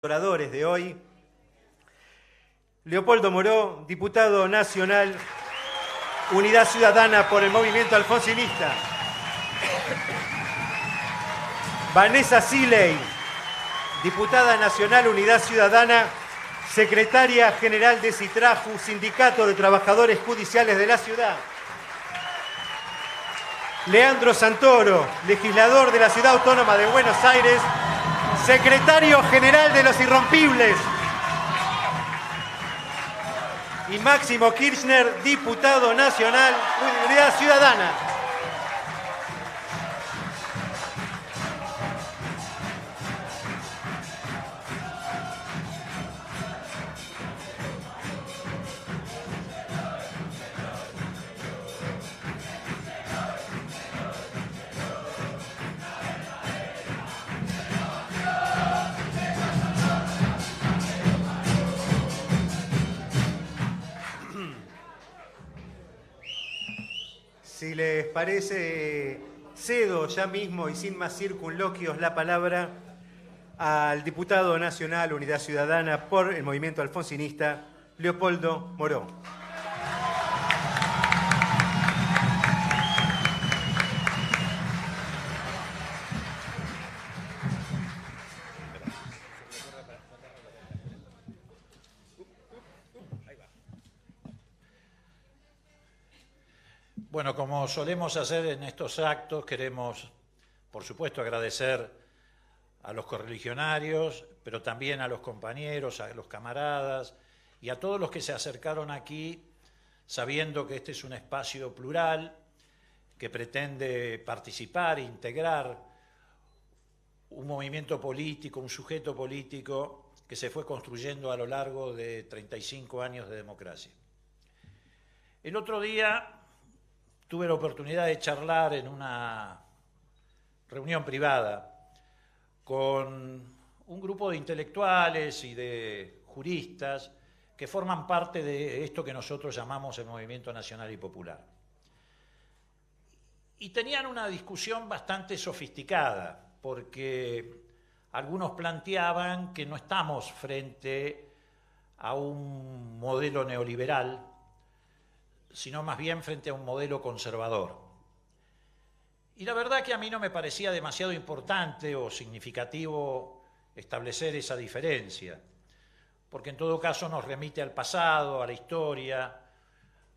oradores de hoy. Leopoldo Moró, diputado nacional, Unidad Ciudadana por el Movimiento Alfonsinista. Vanessa Siley, diputada nacional, Unidad Ciudadana, secretaria general de Citraju, Sindicato de Trabajadores Judiciales de la Ciudad. Leandro Santoro, legislador de la Ciudad Autónoma de Buenos Aires, secretario general de Los Irrompibles. Y Máximo Kirchner, diputado nacional, Unidad Ciudadana. Si les parece, cedo ya mismo y sin más circunloquios la palabra al diputado nacional, Unidad Ciudadana por el Movimiento Alfonsinista, Leopoldo Moró. Bueno, como solemos hacer en estos actos, queremos, por supuesto, agradecer a los correligionarios, pero también a los compañeros, a los camaradas y a todos los que se acercaron aquí sabiendo que este es un espacio plural que pretende participar, integrar un movimiento político, un sujeto político que se fue construyendo a lo largo de 35 años de democracia. El otro día tuve la oportunidad de charlar en una reunión privada con un grupo de intelectuales y de juristas que forman parte de esto que nosotros llamamos el Movimiento Nacional y Popular. Y tenían una discusión bastante sofisticada, porque algunos planteaban que no estamos frente a un modelo neoliberal, sino más bien frente a un modelo conservador. Y la verdad que a mí no me parecía demasiado importante o significativo establecer esa diferencia, porque en todo caso nos remite al pasado, a la historia,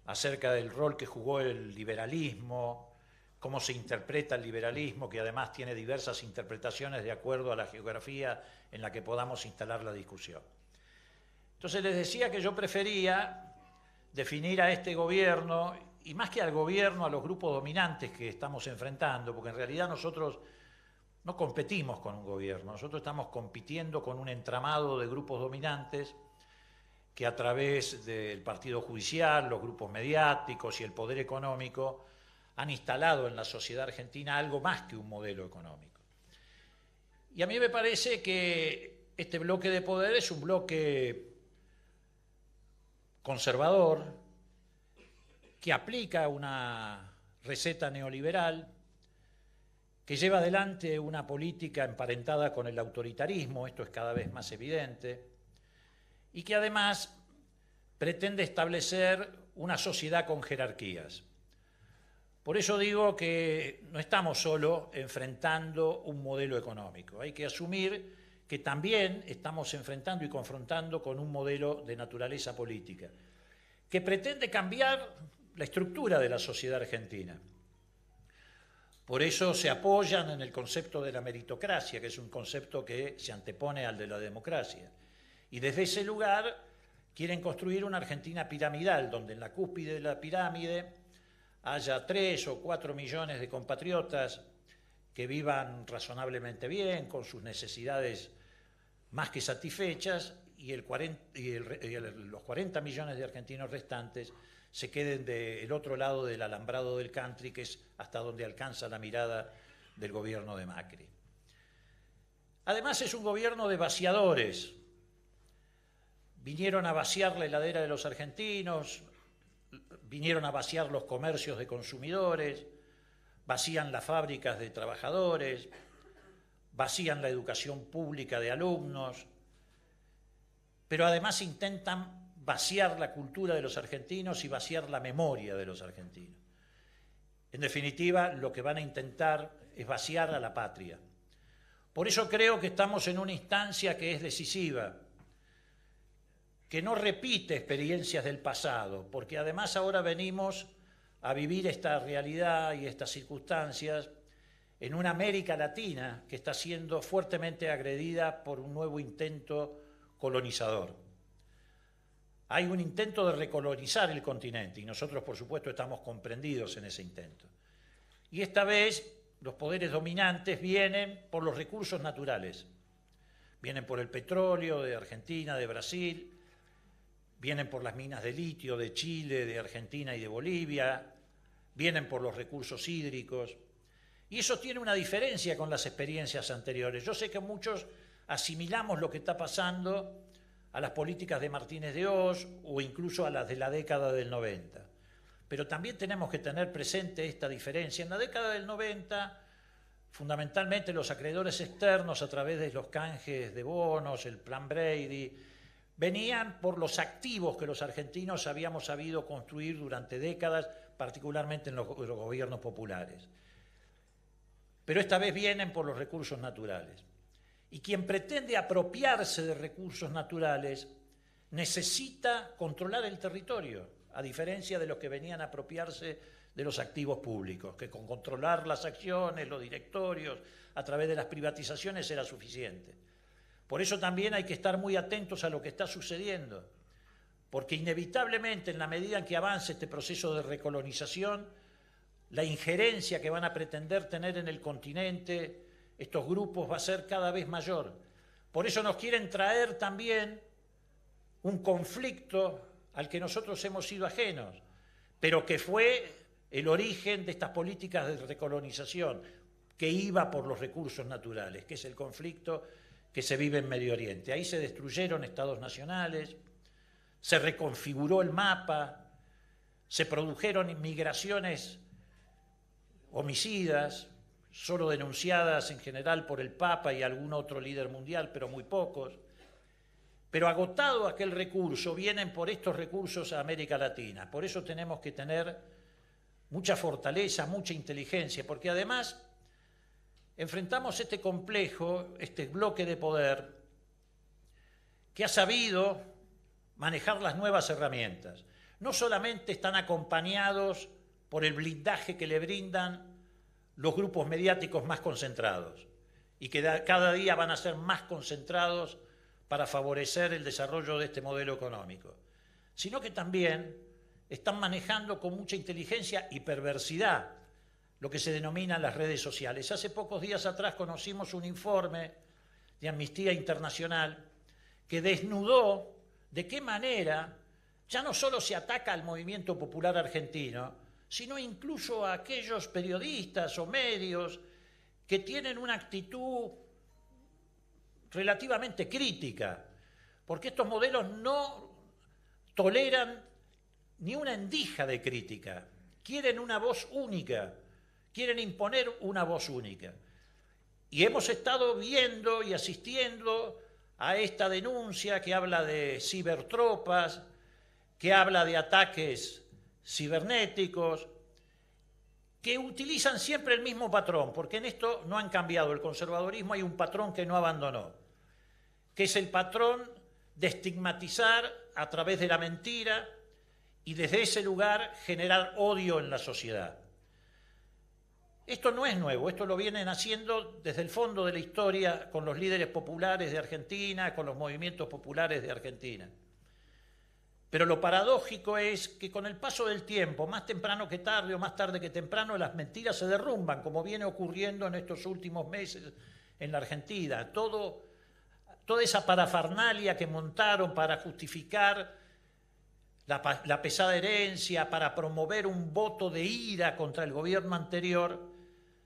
acerca del rol que jugó el liberalismo, cómo se interpreta el liberalismo, que además tiene diversas interpretaciones de acuerdo a la geografía en la que podamos instalar la discusión. Entonces les decía que yo prefería definir a este gobierno, y más que al gobierno, a los grupos dominantes que estamos enfrentando, porque en realidad nosotros no competimos con un gobierno, nosotros estamos compitiendo con un entramado de grupos dominantes que a través del partido judicial, los grupos mediáticos y el poder económico han instalado en la sociedad argentina algo más que un modelo económico. Y a mí me parece que este bloque de poder es un bloque conservador, que aplica una receta neoliberal, que lleva adelante una política emparentada con el autoritarismo, esto es cada vez más evidente, y que además pretende establecer una sociedad con jerarquías. Por eso digo que no estamos solo enfrentando un modelo económico, hay que asumir que también estamos enfrentando y confrontando con un modelo de naturaleza política, que pretende cambiar la estructura de la sociedad argentina. Por eso se apoyan en el concepto de la meritocracia, que es un concepto que se antepone al de la democracia. Y desde ese lugar quieren construir una Argentina piramidal, donde en la cúspide de la pirámide haya 3 o 4 millones de compatriotas que vivan razonablemente bien, con sus necesidades más que satisfechas, y los 40 millones de argentinos restantes se queden del otro lado del alambrado del country, que es hasta donde alcanza la mirada del gobierno de Macri. Además es un gobierno de vaciadores. Vinieron a vaciar la heladera de los argentinos, vinieron a vaciar los comercios de consumidores, vacían las fábricas de trabajadores, vacían la educación pública de alumnos, pero además intentan vaciar la cultura de los argentinos y vaciar la memoria de los argentinos. En definitiva, lo que van a intentar es vaciar a la patria. Por eso creo que estamos en una instancia que es decisiva, que no repite experiencias del pasado, porque además ahora venimos a vivir esta realidad y estas circunstancias en una América Latina que está siendo fuertemente agredida por un nuevo intento colonizador. Hay un intento de recolonizar el continente y nosotros, por supuesto, estamos comprendidos en ese intento. Y esta vez los poderes dominantes vienen por los recursos naturales. Vienen por el petróleo de Argentina, de Brasil, vienen por las minas de litio de Chile, de Argentina y de Bolivia, vienen por los recursos hídricos. Y eso tiene una diferencia con las experiencias anteriores. Yo sé que muchos asimilamos lo que está pasando a las políticas de Martínez de Hoz o incluso a las de la década del 90. Pero también tenemos que tener presente esta diferencia. En la década del 90, fundamentalmente los acreedores externos a través de los canjes de bonos, el Plan Brady, venían por los activos que los argentinos habíamos sabido construir durante décadas, particularmente en los gobiernos populares. Pero esta vez vienen por los recursos naturales. Y quien pretende apropiarse de recursos naturales necesita controlar el territorio, a diferencia de los que venían a apropiarse de los activos públicos, que con controlar las acciones, los directorios, a través de las privatizaciones era suficiente. Por eso también hay que estar muy atentos a lo que está sucediendo, porque inevitablemente en la medida en que avance este proceso de recolonización, la injerencia que van a pretender tener en el continente estos grupos va a ser cada vez mayor. Por eso nos quieren traer también un conflicto al que nosotros hemos sido ajenos, pero que fue el origen de estas políticas de recolonización, que iba por los recursos naturales, que es el conflicto que se vive en Medio Oriente. Ahí se destruyeron estados nacionales, se reconfiguró el mapa, se produjeron inmigraciones homicidas, solo denunciadas en general por el Papa y algún otro líder mundial, pero muy pocos. Pero agotado aquel recurso, vienen por estos recursos a América Latina. Por eso tenemos que tener mucha fortaleza, mucha inteligencia, porque además enfrentamos este complejo, este bloque de poder, que ha sabido manejar las nuevas herramientas. No solamente están acompañados por el blindaje que le brindan los grupos mediáticos más concentrados y que cada día van a ser más concentrados para favorecer el desarrollo de este modelo económico, sino que también están manejando con mucha inteligencia y perversidad lo que se denomina las redes sociales. Hace pocos días atrás conocimos un informe de Amnistía Internacional que desnudó de qué manera ya no solo se ataca al movimiento popular argentino, sino incluso a aquellos periodistas o medios que tienen una actitud relativamente crítica, porque estos modelos no toleran ni una endija de crítica, quieren una voz única, quieren imponer una voz única. Y hemos estado viendo y asistiendo a esta denuncia que habla de cibertropas, que habla de ataques cibernéticos, que utilizan siempre el mismo patrón, porque en esto no han cambiado. El conservadurismo hay un patrón que no abandonó, que es el patrón de estigmatizar a través de la mentira y desde ese lugar generar odio en la sociedad. Esto no es nuevo, esto lo vienen haciendo desde el fondo de la historia con los líderes populares de Argentina, con los movimientos populares de Argentina. Pero lo paradójico es que con el paso del tiempo, más temprano que tarde o más tarde que temprano, las mentiras se derrumban, como viene ocurriendo en estos últimos meses en la Argentina. Toda esa parafernalia que montaron para justificar la pesada herencia, para promover un voto de ira contra el gobierno anterior,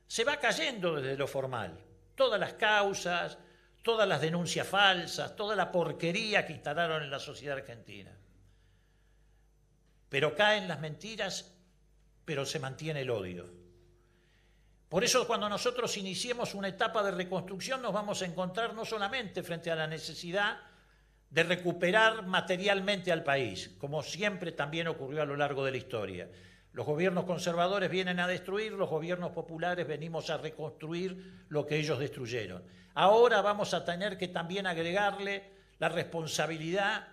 se va cayendo desde lo formal. Todas las causas, todas las denuncias falsas, toda la porquería que instalaron en la sociedad argentina. Pero caen las mentiras, pero se mantiene el odio. Por eso cuando nosotros iniciemos una etapa de reconstrucción nos vamos a encontrar no solamente frente a la necesidad de recuperar materialmente al país, como siempre también ocurrió a lo largo de la historia. Los gobiernos conservadores vienen a destruir, los gobiernos populares venimos a reconstruir lo que ellos destruyeron. Ahora vamos a tener que también agregarle la responsabilidad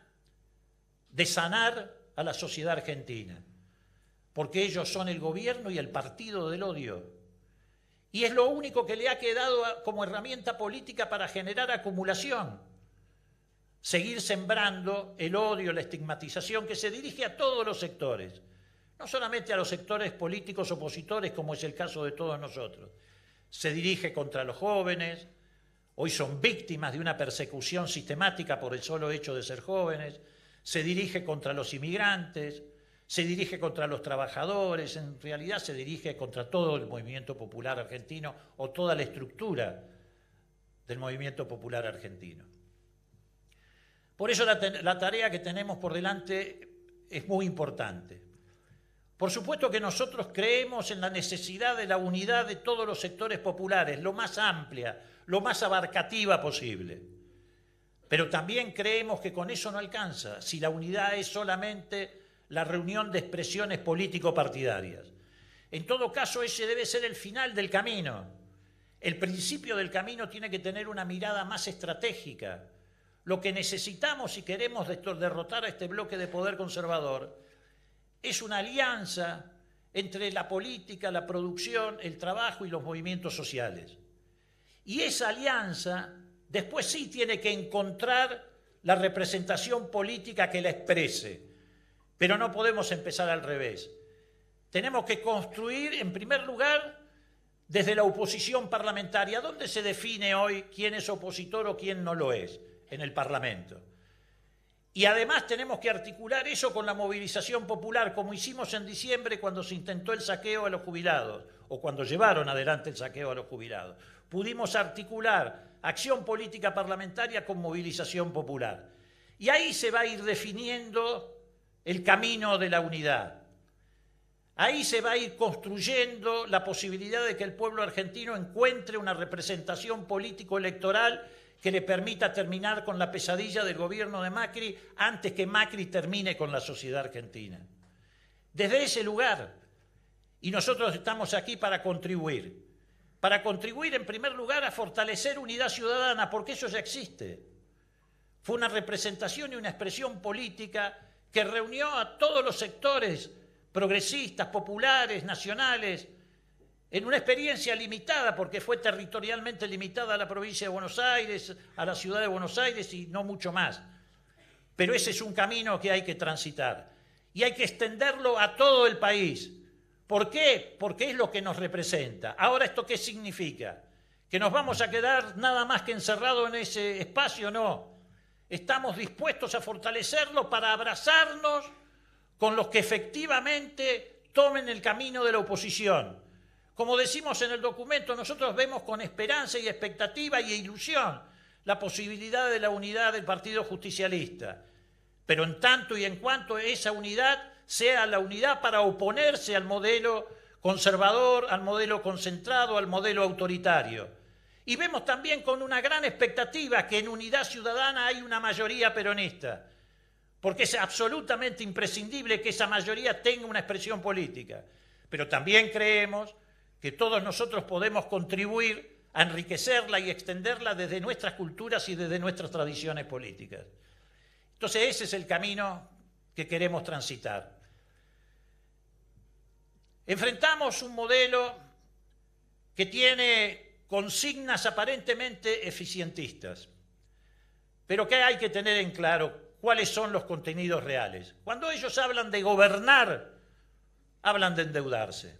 de sanar a la sociedad argentina, porque ellos son el gobierno y el partido del odio. Y es lo único que le ha quedado como herramienta política para generar acumulación. Seguir sembrando el odio, la estigmatización que se dirige a todos los sectores, no solamente a los sectores políticos opositores, como es el caso de todos nosotros. Se dirige contra los jóvenes, hoy son víctimas de una persecución sistemática por el solo hecho de ser jóvenes, se dirige contra los inmigrantes, se dirige contra los trabajadores, en realidad se dirige contra todo el movimiento popular argentino o toda la estructura del movimiento popular argentino. Por eso la tarea que tenemos por delante es muy importante. Por supuesto que nosotros creemos en la necesidad de la unidad de todos los sectores populares, lo más amplia, lo más abarcativa posible. Pero también creemos que con eso no alcanza, si la unidad es solamente la reunión de expresiones político-partidarias. En todo caso, ese debe ser el final del camino. El principio del camino tiene que tener una mirada más estratégica. Lo que necesitamos si queremos derrotar a este bloque de poder conservador es una alianza entre la política, la producción, el trabajo y los movimientos sociales. Y esa alianza después sí tiene que encontrar la representación política que la exprese, pero no podemos empezar al revés. Tenemos que construir, en primer lugar, desde la oposición parlamentaria. ¿Dónde se define hoy quién es opositor o quién no lo es? En el Parlamento. Y además tenemos que articular eso con la movilización popular, como hicimos en diciembre cuando se intentó el saqueo a los jubilados, o cuando llevaron adelante el saqueo a los jubilados. Pudimos articular acción política parlamentaria con movilización popular. Y ahí se va a ir definiendo el camino de la unidad. Ahí se va a ir construyendo la posibilidad de que el pueblo argentino encuentre una representación político-electoral que le permita terminar con la pesadilla del gobierno de Macri antes que Macri termine con la sociedad argentina. Desde ese lugar, y nosotros estamos aquí para contribuir en primer lugar a fortalecer Unidad Ciudadana, porque eso ya existe. Fue una representación y una expresión política que reunió a todos los sectores progresistas, populares, nacionales, en una experiencia limitada, porque fue territorialmente limitada a la provincia de Buenos Aires, a la ciudad de Buenos Aires y no mucho más. Pero ese es un camino que hay que transitar y hay que extenderlo a todo el país. ¿Por qué? Porque es lo que nos representa. Ahora, ¿esto qué significa? ¿Que nos vamos a quedar nada más que encerrados en ese espacio? No. Estamos dispuestos a fortalecerlo para abrazarnos con los que efectivamente tomen el camino de la oposición. Como decimos en el documento, nosotros vemos con esperanza y expectativa y ilusión la posibilidad de la unidad del Partido Justicialista, pero en tanto y en cuanto esa unidad sea la unidad para oponerse al modelo conservador, al modelo concentrado, al modelo autoritario. Y vemos también con una gran expectativa que en Unidad Ciudadana hay una mayoría peronista, porque es absolutamente imprescindible que esa mayoría tenga una expresión política. Pero también creemos que todos nosotros podemos contribuir a enriquecerla y extenderla desde nuestras culturas y desde nuestras tradiciones políticas. Entonces ese es el camino que queremos transitar. Enfrentamos un modelo que tiene consignas aparentemente eficientistas, pero que hay que tener en claro cuáles son los contenidos reales. Cuando ellos hablan de gobernar, hablan de endeudarse.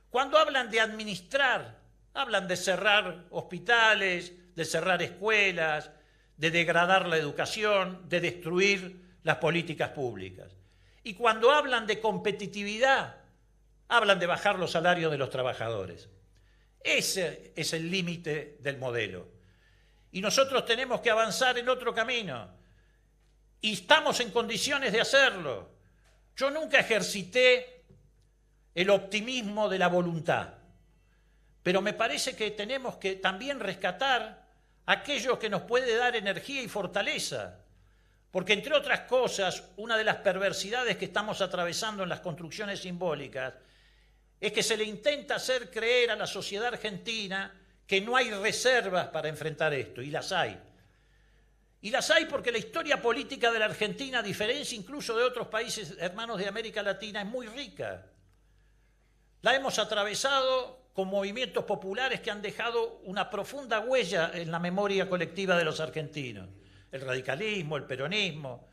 Cuando hablan de administrar, hablan de cerrar hospitales, de cerrar escuelas, de degradar la educación, de destruir las políticas públicas. Y cuando hablan de competitividad, hablan de bajar los salarios de los trabajadores. Ese es el límite del modelo. Y nosotros tenemos que avanzar en otro camino. Y estamos en condiciones de hacerlo. Yo nunca ejercité el optimismo de la voluntad, pero me parece que tenemos que también rescatar aquello que nos puede dar energía y fortaleza. Porque, entre otras cosas, una de las perversidades que estamos atravesando en las construcciones simbólicas es que se le intenta hacer creer a la sociedad argentina que no hay reservas para enfrentar esto, y las hay. Y las hay porque la historia política de la Argentina, a diferencia incluso de otros países hermanos de América Latina, es muy rica. La hemos atravesado con movimientos populares que han dejado una profunda huella en la memoria colectiva de los argentinos. El radicalismo, el peronismo,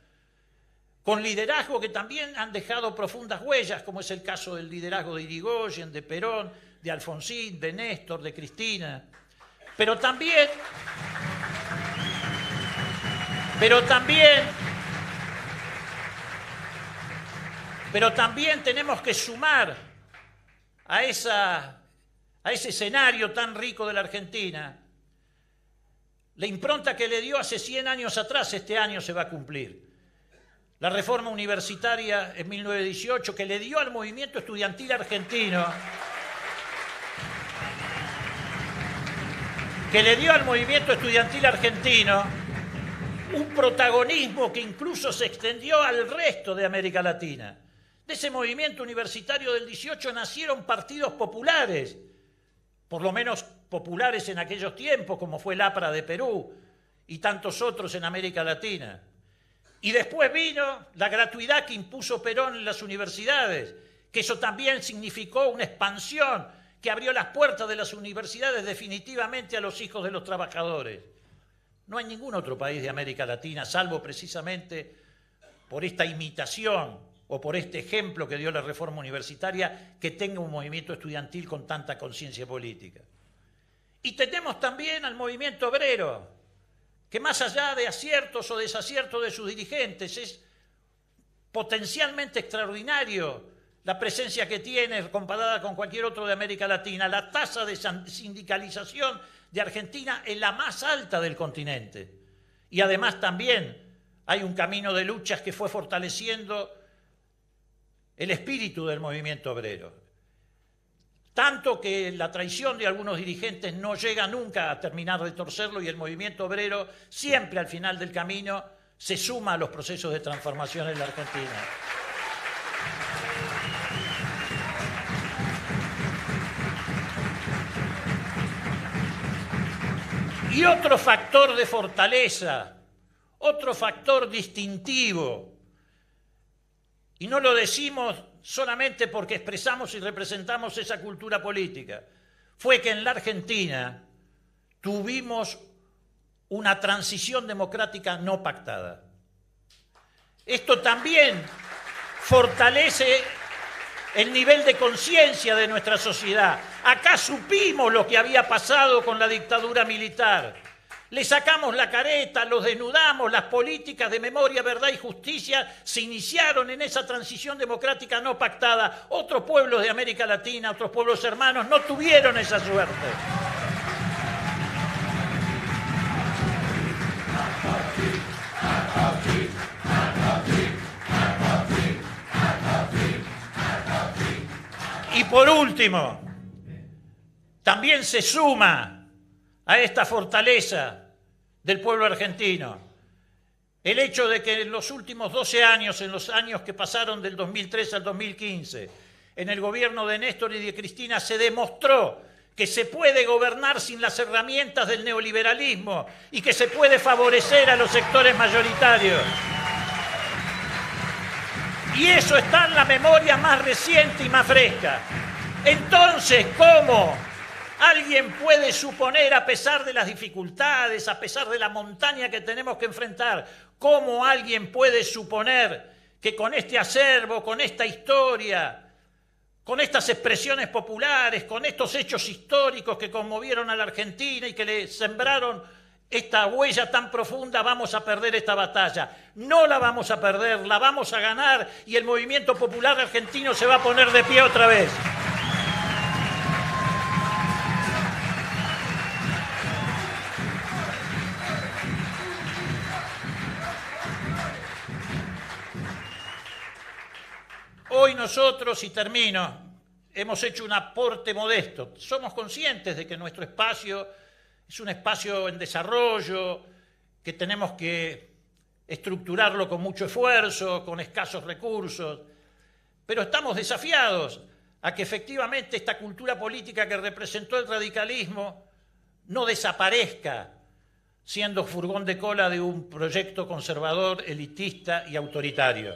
con liderazgo que también han dejado profundas huellas, como es el caso del liderazgo de Irigoyen, de Perón, de Alfonsín, de Néstor, de Cristina. Pero también tenemos que sumar a ese escenario tan rico de la Argentina la impronta que le dio hace 100 años atrás. Este año se va a cumplir la reforma universitaria en 1918, que le dio al movimiento estudiantil argentino, un protagonismo que incluso se extendió al resto de América Latina. De ese movimiento universitario del 18 nacieron partidos populares, por lo menos populares en aquellos tiempos, como fue el APRA de Perú y tantos otros en América Latina. Y después vino la gratuidad que impuso Perón en las universidades, que eso también significó una expansión que abrió las puertas de las universidades definitivamente a los hijos de los trabajadores. No hay ningún otro país de América Latina, salvo precisamente por esta imitación o por este ejemplo que dio la reforma universitaria, que tenga un movimiento estudiantil con tanta conciencia política. Y tenemos también al movimiento obrero, que más allá de aciertos o desaciertos de sus dirigentes, es potencialmente extraordinario la presencia que tiene comparada con cualquier otro de América Latina. La tasa de sindicalización de Argentina es la más alta del continente. Y además también hay un camino de luchas que fue fortaleciendo el espíritu del movimiento obrero. Tanto que la traición de algunos dirigentes no llega nunca a terminar de torcerlo, y el movimiento obrero siempre al final del camino se suma a los procesos de transformación en la Argentina. Y otro factor de fortaleza, otro factor distintivo, y no lo decimos solamente porque expresamos y representamos esa cultura política, fue que en la Argentina tuvimos una transición democrática no pactada. Esto también fortalece el nivel de conciencia de nuestra sociedad. Acá supimos lo que había pasado con la dictadura militar. Le sacamos la careta, los desnudamos, las políticas de memoria, verdad y justicia se iniciaron en esa transición democrática no pactada. Otros pueblos de América Latina, otros pueblos hermanos, no tuvieron esa suerte. Y por último, también se suma a esta fortaleza del pueblo argentino el hecho de que en los últimos 12 años, en los años que pasaron del 2003 al 2015, en el gobierno de Néstor y de Cristina, se demostró que se puede gobernar sin las herramientas del neoliberalismo y que se puede favorecer a los sectores mayoritarios. Y eso está en la memoria más reciente y más fresca. Entonces, ¿cómo alguien puede suponer, a pesar de las dificultades, a pesar de la montaña que tenemos que enfrentar, cómo alguien puede suponer que con este acervo, con esta historia, con estas expresiones populares, con estos hechos históricos que conmovieron a la Argentina y que le sembraron esta huella tan profunda, vamos a perder esta batalla? No la vamos a perder, la vamos a ganar, y el movimiento popular argentino se va a poner de pie otra vez. Hoy nosotros, y termino, hemos hecho un aporte modesto. Somos conscientes de que nuestro espacio es un espacio en desarrollo, que tenemos que estructurarlo con mucho esfuerzo, con escasos recursos, pero estamos desafiados a que efectivamente esta cultura política que representó el radicalismo no desaparezca siendo furgón de cola de un proyecto conservador, elitista y autoritario.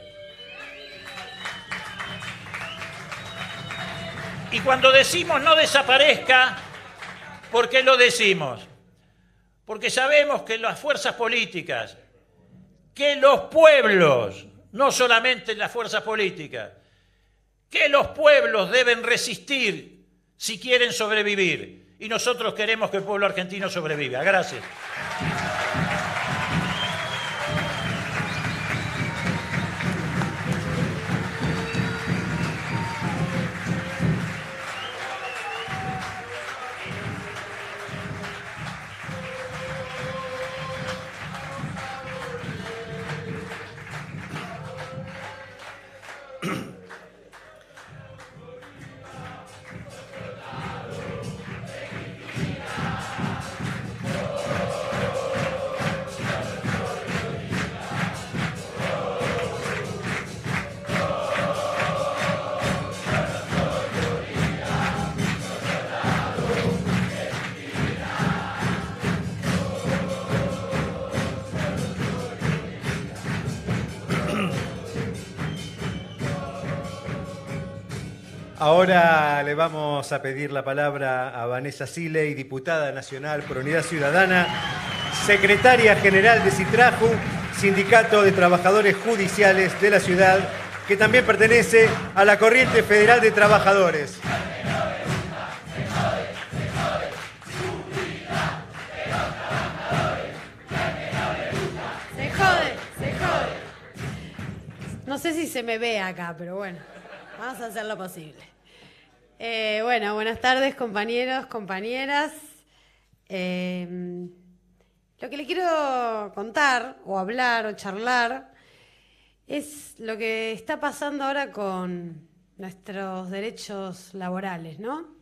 Y cuando decimos no desaparezca, ¿por qué lo decimos? Porque sabemos que las fuerzas políticas, que los pueblos, no solamente las fuerzas políticas, que los pueblos deben resistir si quieren sobrevivir. Y nosotros queremos que el pueblo argentino sobreviva. Gracias. Ahora le vamos a pedir la palabra a Vanessa Siley, diputada nacional por Unidad Ciudadana, secretaria general de CITRAJU, Sindicato de Trabajadores Judiciales de la ciudad, que también pertenece a la Corriente Federal de Trabajadores. Se jode. No sé si se me ve acá, pero bueno, vamos a hacer lo posible. Bueno, buenas tardes, compañeros, compañeras. Lo que le quiero contar, o hablar, o charlar, es lo que está pasando ahora con nuestros derechos laborales, ¿no?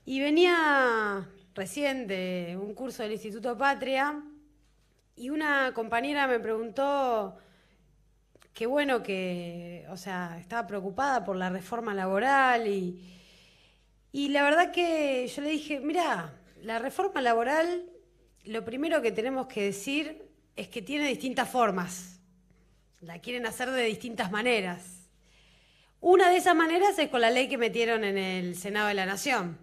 Y venía recién de un curso del Instituto Patria y una compañera me preguntó que bueno, o sea, estaba preocupada por la reforma laboral y la verdad que yo le dije, mirá, la reforma laboral, lo primero que tenemos que decir es que tiene distintas formas. La quieren hacer de distintas maneras. Una de esas maneras es con la ley que metieron en el Senado de la Nación.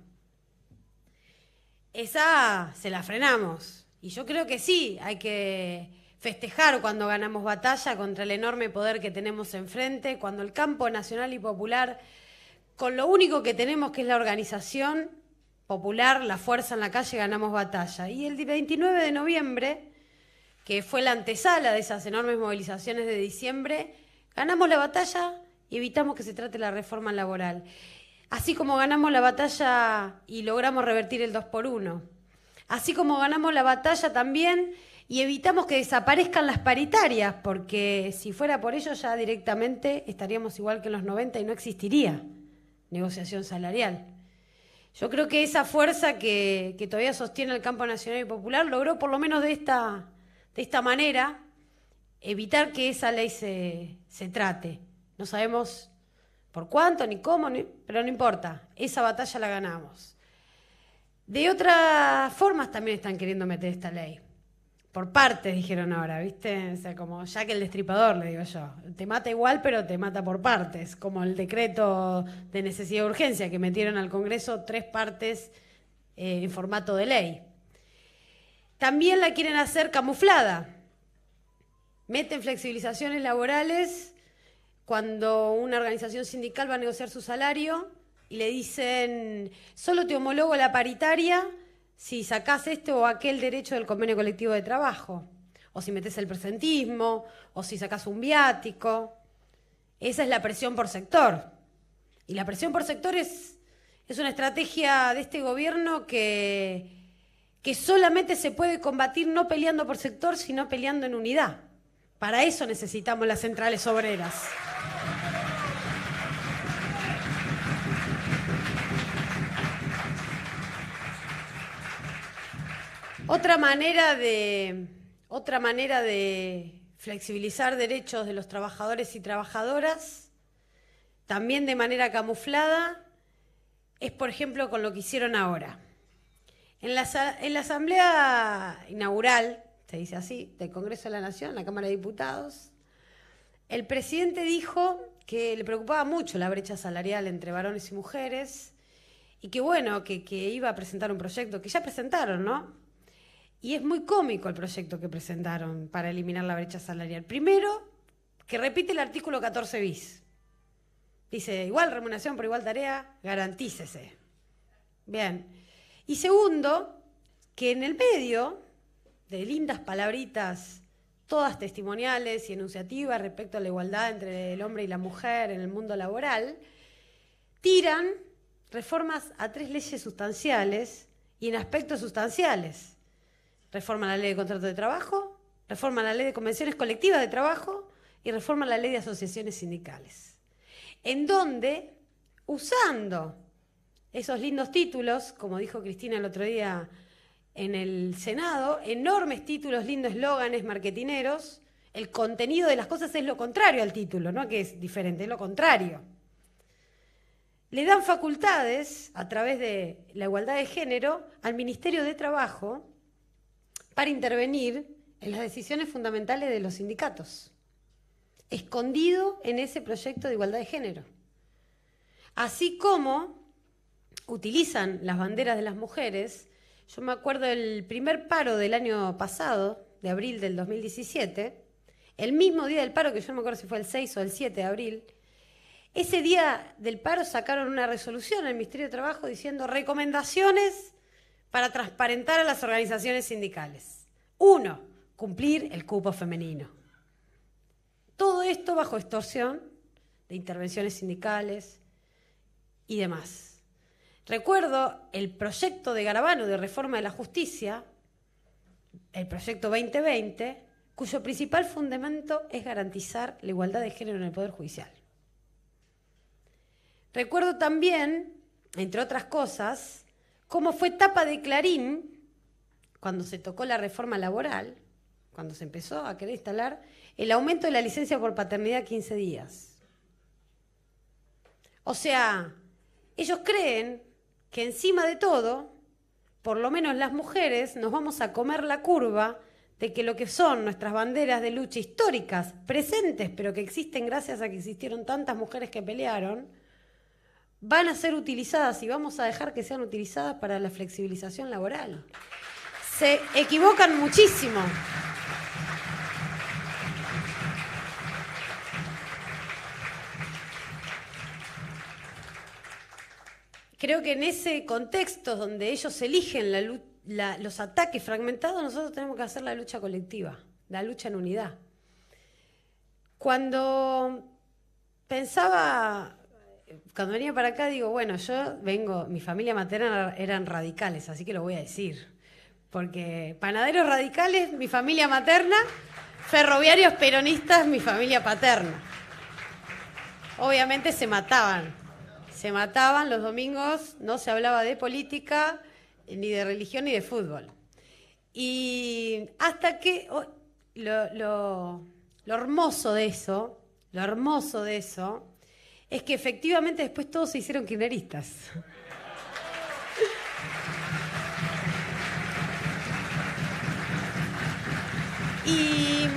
Esa se la frenamos. Y yo creo que sí, hay que festejar cuando ganamos batalla contra el enorme poder que tenemos enfrente, cuando el campo nacional y popular, con lo único que tenemos que es la organización popular, la fuerza en la calle, ganamos batalla. Y el 29 de noviembre, que fue la antesala de esas enormes movilizaciones de diciembre, ganamos la batalla y evitamos que se trate la reforma laboral. Así como ganamos la batalla y logramos revertir el 2x1. Así como ganamos la batalla también y evitamos que desaparezcan las paritarias, porque si fuera por ello ya directamente estaríamos igual que en los 90 y no existiría negociación salarial. Yo creo que esa fuerza que todavía sostiene el campo nacional y popular logró, por lo menos de esta manera, evitar que esa ley se trate. No sabemos por cuánto, ni cómo, pero no importa, esa batalla la ganamos. De otras formas también están queriendo meter esta ley. Por partes, dijeron ahora, ¿viste? O sea, como Jack el Destripador, le digo yo. Te mata igual, pero te mata por partes. Como el decreto de necesidad de urgencia que metieron al Congreso 3 partes en formato de ley. También la quieren hacer camuflada. Meten flexibilizaciones laborales cuando una organización sindical va a negociar su salario y le dicen, solo te homologo la paritaria si sacás este o aquel derecho del convenio colectivo de trabajo, o si metés el presentismo, o si sacás un viático. Esa es la presión por sector. Y la presión por sector es una estrategia de este gobierno que solamente se puede combatir no peleando por sector, sino peleando en unidad. Para eso necesitamos las centrales obreras. Otra manera de flexibilizar derechos de los trabajadores y trabajadoras, también de manera camuflada, es por ejemplo con lo que hicieron ahora. En la asamblea inaugural, se dice así, del Congreso de la Nación, la Cámara de Diputados, el presidente dijo que le preocupaba mucho la brecha salarial entre varones y mujeres y que bueno, que iba a presentar un proyecto, que ya presentaron, ¿no? Y es muy cómico el proyecto que presentaron para eliminar la brecha salarial. Primero, que repite el artículo 14 bis. Dice, igual remuneración por igual tarea, garantícese. Bien. Y segundo, que en el medio de lindas palabritas, todas testimoniales y enunciativas respecto a la igualdad entre el hombre y la mujer en el mundo laboral, tiran reformas a 3 leyes sustanciales y en aspectos sustanciales. Reforma la ley de contrato de trabajo, reforma la ley de convenciones colectivas de trabajo y reforma la ley de asociaciones sindicales. En donde, usando esos lindos títulos, como dijo Cristina el otro día en el Senado, enormes títulos, lindos eslóganes marketineros, el contenido de las cosas es lo contrario al título, no que es diferente, es lo contrario. Le dan facultades, a través de la igualdad de género, al Ministerio de Trabajo para intervenir en las decisiones fundamentales de los sindicatos, escondido en ese proyecto de igualdad de género. Así como utilizan las banderas de las mujeres. Yo me acuerdo del primer paro del año pasado, de abril del 2017, el mismo día del paro, que yo no me acuerdo si fue el 6 o el 7 de abril, ese día del paro sacaron una resolución en el Ministerio de Trabajo diciendo recomendaciones para transparentar a las organizaciones sindicales. 1, cumplir el cupo femenino. Todo esto bajo extorsión de intervenciones sindicales y demás. Recuerdo el proyecto de Garabano de reforma de la justicia, el proyecto 2020, cuyo principal fundamento es garantizar la igualdad de género en el Poder Judicial. Recuerdo también, entre otras cosas, cómo fue tapa de Clarín cuando se tocó la reforma laboral, cuando se empezó a querer instalar el aumento de la licencia por paternidad a 15 días. O sea, ellos creen que encima de todo, por lo menos las mujeres, nos vamos a comer la curva de que lo que son nuestras banderas de lucha históricas, presentes, pero que existen gracias a que existieron tantas mujeres que pelearon, van a ser utilizadas y vamos a dejar que sean utilizadas para la flexibilización laboral. Se equivocan muchísimo. Creo que en ese contexto donde ellos eligen los ataques fragmentados, nosotros tenemos que hacer la lucha colectiva, la lucha en unidad. Cuando venía para acá, digo, bueno, yo vengo, mi familia materna eran radicales, así que lo voy a decir. Porque panaderos radicales, mi familia materna, ferroviarios peronistas, mi familia paterna. Obviamente se mataban los domingos, no se hablaba de política, ni de religión, ni de fútbol. Y hasta que lo hermoso de eso es que efectivamente después todos se hicieron kirchneristas. Y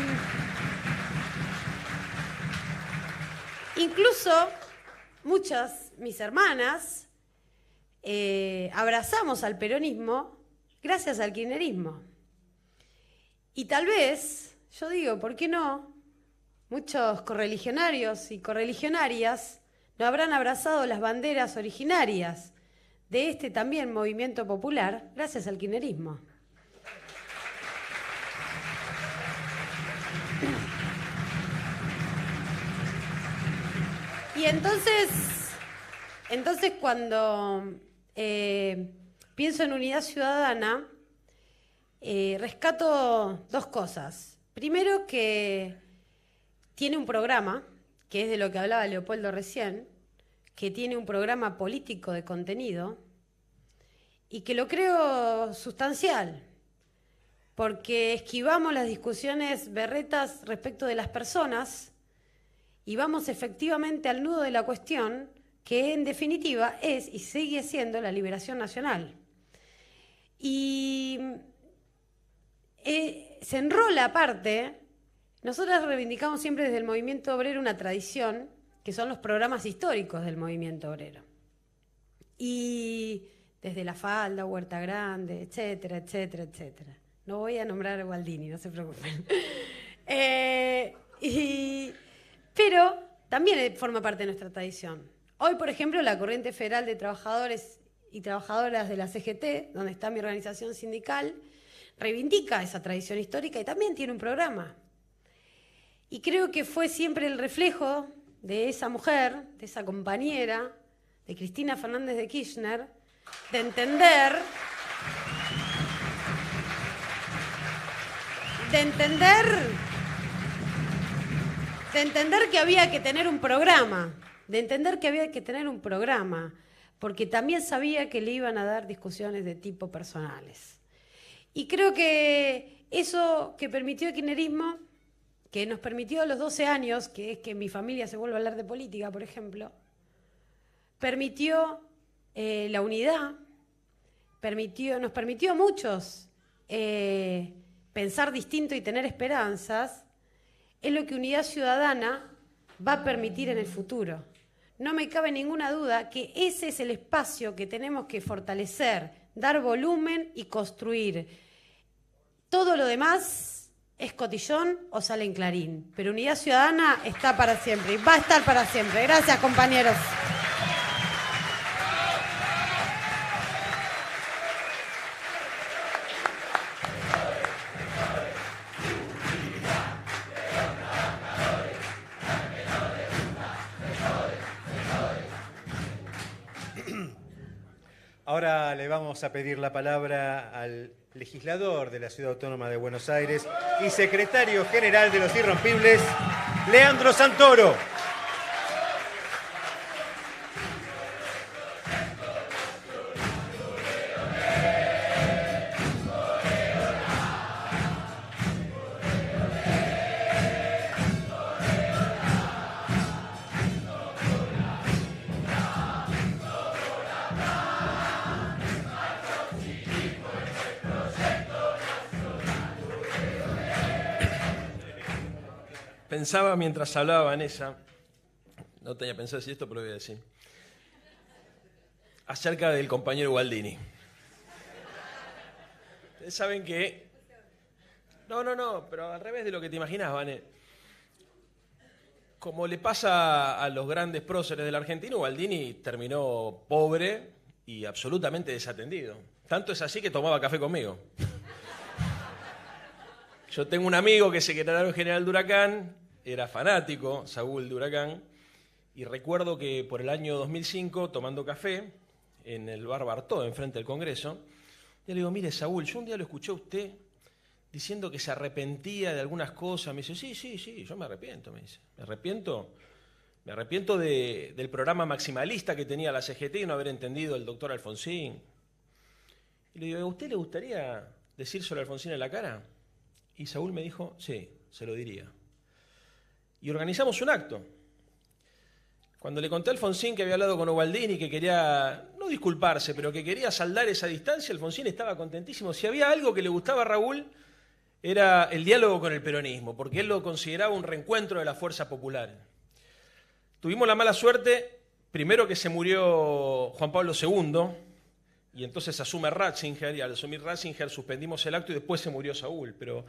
incluso muchas, mis hermanas, abrazamos al peronismo gracias al kirchnerismo. Y tal vez, yo digo, ¿por qué no? Muchos correligionarios y correligionarias no habrán abrazado las banderas originarias de este también movimiento popular gracias al kirchnerismo. Y entonces cuando pienso en Unidad Ciudadana, rescato 2 cosas. Primero, que tiene un programa, que es de lo que hablaba Leopoldo recién, que tiene un programa político de contenido y que lo creo sustancial, porque esquivamos las discusiones berretas respecto de las personas y vamos efectivamente al nudo de la cuestión, que en definitiva es y sigue siendo la liberación nacional. Y se enrola aparte. Nosotras reivindicamos siempre desde el movimiento obrero una tradición, que son los programas históricos del movimiento obrero. Y desde La Falda, Huerta Grande, etcétera, etcétera, etcétera. No voy a nombrar a Gualdini, no se preocupen. Pero también forma parte de nuestra tradición. Hoy, por ejemplo, la Corriente Federal de Trabajadores y Trabajadoras de la CGT, donde está mi organización sindical, reivindica esa tradición histórica y también tiene un programa. Y creo que fue siempre el reflejo de esa mujer, de esa compañera, de Cristina Fernández de Kirchner, de entender que había que tener un programa, porque también sabía que le iban a dar discusiones de tipo personales. Y creo que eso que permitió el kirchnerismo, que nos permitió a los 12 años, que es que mi familia se vuelva a hablar de política, por ejemplo, permitió la unidad, nos permitió a muchos pensar distinto y tener esperanzas, es lo que Unidad Ciudadana va a permitir en el futuro. No me cabe ninguna duda que ese es el espacio que tenemos que fortalecer, dar volumen y construir. Todo lo demás es cotillón o sale en Clarín, pero Unidad Ciudadana está para siempre y va a estar para siempre. Gracias, compañeros. Ahora le vamos a pedir la palabra al legislador de la Ciudad Autónoma de Buenos Aires y secretario general de Los Irrompibles, Leandro Santoro. Pensaba mientras hablaba Vanessa, no tenía pensado decir esto, pero lo voy a decir, acerca del compañero Gualdini. Ustedes saben que... No, pero al revés de lo que te imaginas, Vané. Como le pasa a los grandes próceres del argentino, Gualdini terminó pobre y absolutamente desatendido. Tanto es así que tomaba café conmigo. Yo tengo un amigo que es secretario general de Huracán, era fanático, Saúl de Huracán, y recuerdo que por el año 2005, tomando café en el bar Bartó, enfrente del Congreso, yo le digo, mire Saúl, yo un día lo escuché a usted diciendo que se arrepentía de algunas cosas. Me dice, sí, yo me arrepiento, me dice. Me arrepiento del programa maximalista que tenía la CGT y no haber entendido el doctor Alfonsín. Y le digo, ¿a usted le gustaría decírselo a Alfonsín en la cara? Y Saúl me dijo, sí, se lo diría. Y organizamos un acto. Cuando le conté a Alfonsín que había hablado con Gualdini, que quería, no disculparse, pero que quería saldar esa distancia, Alfonsín estaba contentísimo. Si había algo que le gustaba a Raúl, era el diálogo con el peronismo, porque él lo consideraba un reencuentro de la fuerza popular. Tuvimos la mala suerte, primero que se murió Juan Pablo II, y entonces asume Ratzinger, y al asumir Ratzinger suspendimos el acto y después se murió Saúl, pero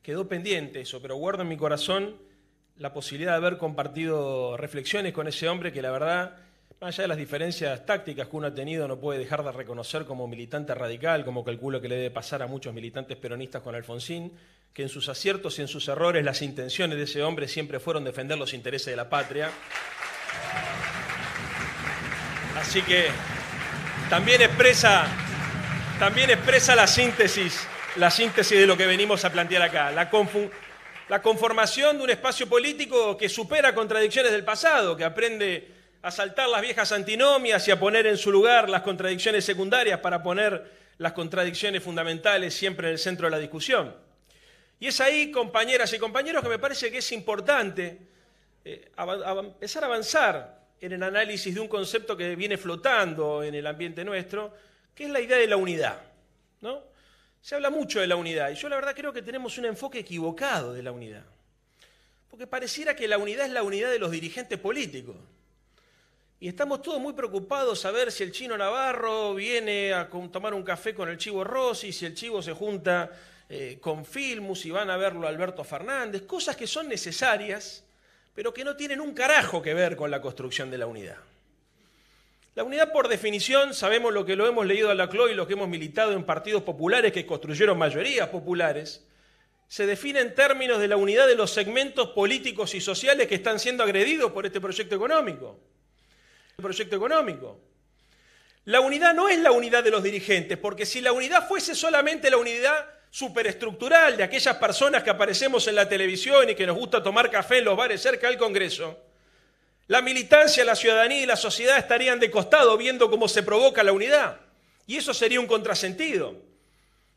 quedó pendiente eso, pero guardo en mi corazón la posibilidad de haber compartido reflexiones con ese hombre que la verdad, más allá de las diferencias tácticas que uno ha tenido, no puede dejar de reconocer como militante radical, como calculo que le debe pasar a muchos militantes peronistas con Alfonsín, que en sus aciertos y en sus errores las intenciones de ese hombre siempre fueron defender los intereses de la patria. Así que también expresa la síntesis de lo que venimos a plantear acá, la conformación de un espacio político que supera contradicciones del pasado, que aprende a saltar las viejas antinomias y a poner en su lugar las contradicciones secundarias para poner las contradicciones fundamentales siempre en el centro de la discusión. Y es ahí, compañeras y compañeros, que me parece que es importante empezar a avanzar en el análisis de un concepto que viene flotando en el ambiente nuestro, que es la idea de la unidad, ¿no? Se habla mucho de la unidad, y yo la verdad creo que tenemos un enfoque equivocado de la unidad. Porque pareciera que la unidad es la unidad de los dirigentes políticos. Y estamos todos muy preocupados a ver si el Chino Navarro viene a tomar un café con el Chivo Rossi, si el Chivo se junta con Filmus y van a verlo a Alberto Fernández, cosas que son necesarias, pero que no tienen un carajo que ver con la construcción de la unidad. La unidad, por definición, sabemos lo que lo hemos leído a Laclau y los que hemos militado en partidos populares que construyeron mayorías populares, se define en términos de la unidad de los segmentos políticos y sociales que están siendo agredidos por este proyecto económico. La unidad no es la unidad de los dirigentes, porque si la unidad fuese solamente la unidad superestructural de aquellas personas que aparecemos en la televisión y que nos gusta tomar café en los bares cerca del Congreso, la militancia, la ciudadanía y la sociedad estarían de costado viendo cómo se provoca la unidad. Y eso sería un contrasentido.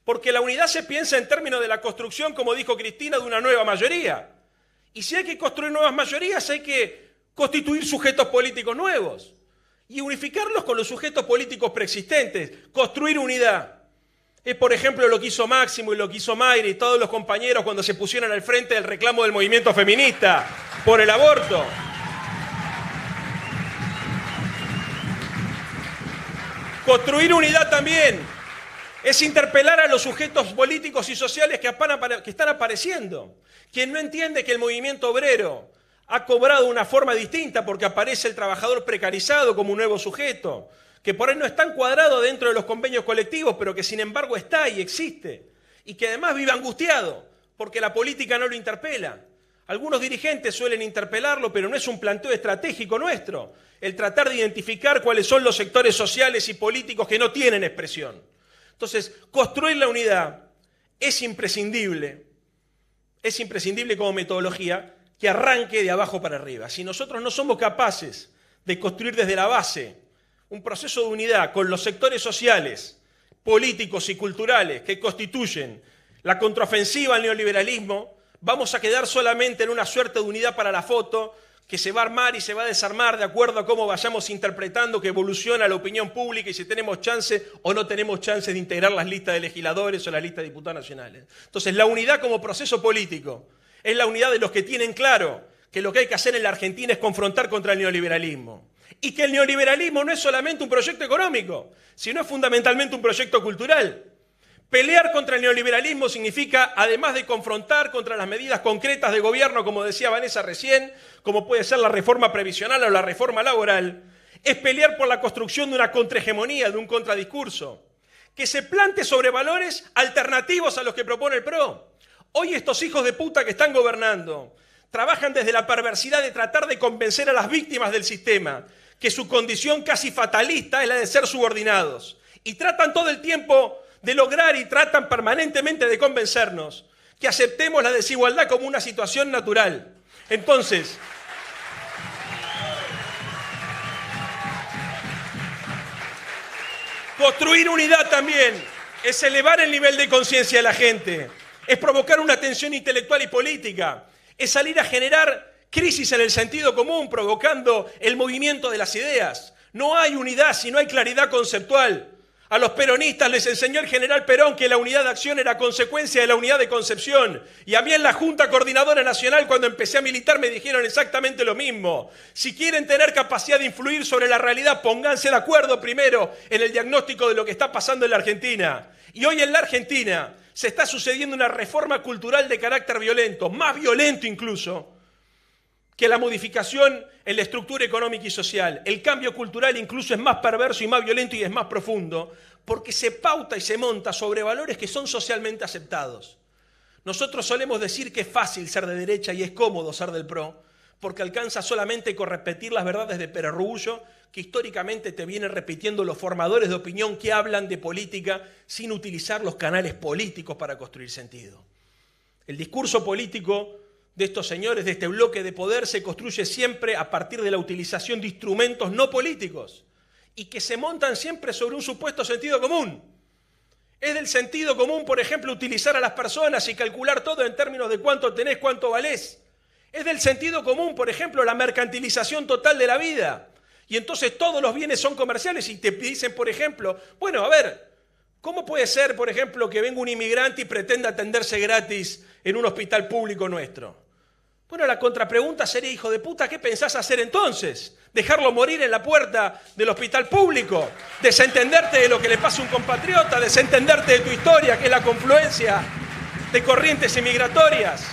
Porque la unidad se piensa en términos de la construcción, como dijo Cristina, de una nueva mayoría. Y si hay que construir nuevas mayorías, hay que constituir sujetos políticos nuevos y unificarlos con los sujetos políticos preexistentes, construir unidad. Es, por ejemplo, lo que hizo Máximo y lo que hizo Mayra y todos los compañeros cuando se pusieron al frente del reclamo del movimiento feminista por el aborto. Construir unidad también es interpelar a los sujetos políticos y sociales que están apareciendo. Quien no entiende que el movimiento obrero ha cobrado una forma distinta porque aparece el trabajador precarizado como un nuevo sujeto, que por ahí no está encuadrado dentro de los convenios colectivos, pero que sin embargo está y existe, y que además vive angustiado porque la política no lo interpela. Algunos dirigentes suelen interpelarlo, pero no es un planteo estratégico nuestro el tratar de identificar cuáles son los sectores sociales y políticos que no tienen expresión. Entonces, construir la unidad es imprescindible como metodología que arranque de abajo para arriba. Si nosotros no somos capaces de construir desde la base un proceso de unidad con los sectores sociales, políticos y culturales que constituyen la contraofensiva al neoliberalismo, vamos a quedar solamente en una suerte de unidad para la foto que se va a armar y se va a desarmar de acuerdo a cómo vayamos interpretando que evoluciona la opinión pública y si tenemos chance o no tenemos chance de integrar las listas de legisladores o las listas de diputados nacionales. Entonces, la unidad como proceso político es la unidad de los que tienen claro que lo que hay que hacer en la Argentina es confrontar contra el neoliberalismo. Y que el neoliberalismo no es solamente un proyecto económico, sino es fundamentalmente un proyecto cultural. Pelear contra el neoliberalismo significa, además de confrontar contra las medidas concretas de gobierno, como decía Vanessa recién, como puede ser la reforma previsional o la reforma laboral, es pelear por la construcción de una contrahegemonía, de un contradiscurso, que se plante sobre valores alternativos a los que propone el PRO. Hoy estos hijos de puta que están gobernando trabajan desde la perversidad de tratar de convencer a las víctimas del sistema que su condición casi fatalista es la de ser subordinados. Y tratan todo el tiempo de lograr y tratan permanentemente de convencernos que aceptemos la desigualdad como una situación natural. Entonces, construir unidad también es elevar el nivel de conciencia de la gente, es provocar una tensión intelectual y política, es salir a generar crisis en el sentido común, provocando el movimiento de las ideas. No hay unidad si no hay claridad conceptual. A los peronistas les enseñó el general Perón que la unidad de acción era consecuencia de la unidad de concepción. Y a mí en la Junta Coordinadora Nacional, cuando empecé a militar, me dijeron exactamente lo mismo. Si quieren tener capacidad de influir sobre la realidad, pónganse de acuerdo primero en el diagnóstico de lo que está pasando en la Argentina. Y hoy en la Argentina se está sucediendo una reforma cultural de carácter violento, más violento incluso, que la modificación en la estructura económica y social. El cambio cultural incluso es más perverso y más violento y es más profundo, porque se pauta y se monta sobre valores que son socialmente aceptados. Nosotros solemos decir que es fácil ser de derecha y es cómodo ser del PRO, porque alcanza solamente con repetir las verdades de Perarrullo, que históricamente te vienen repitiendo los formadores de opinión que hablan de política sin utilizar los canales políticos para construir sentido. El discurso político de estos señores, de este bloque de poder, se construye siempre a partir de la utilización de instrumentos no políticos y que se montan siempre sobre un supuesto sentido común. Es del sentido común, por ejemplo, utilizar a las personas y calcular todo en términos de cuánto tenés, cuánto valés. Es del sentido común, por ejemplo, la mercantilización total de la vida. Y entonces todos los bienes son comerciales y te dicen, por ejemplo, bueno, a ver, ¿cómo puede ser, por ejemplo, que venga un inmigrante y pretenda atenderse gratis en un hospital público nuestro? Bueno, la contrapregunta sería, hijo de puta, ¿qué pensás hacer entonces? ¿Dejarlo morir en la puerta del hospital público? ¿Desentenderte de lo que le pasa a un compatriota? ¿Desentenderte de tu historia, que es la confluencia de corrientes inmigratorias?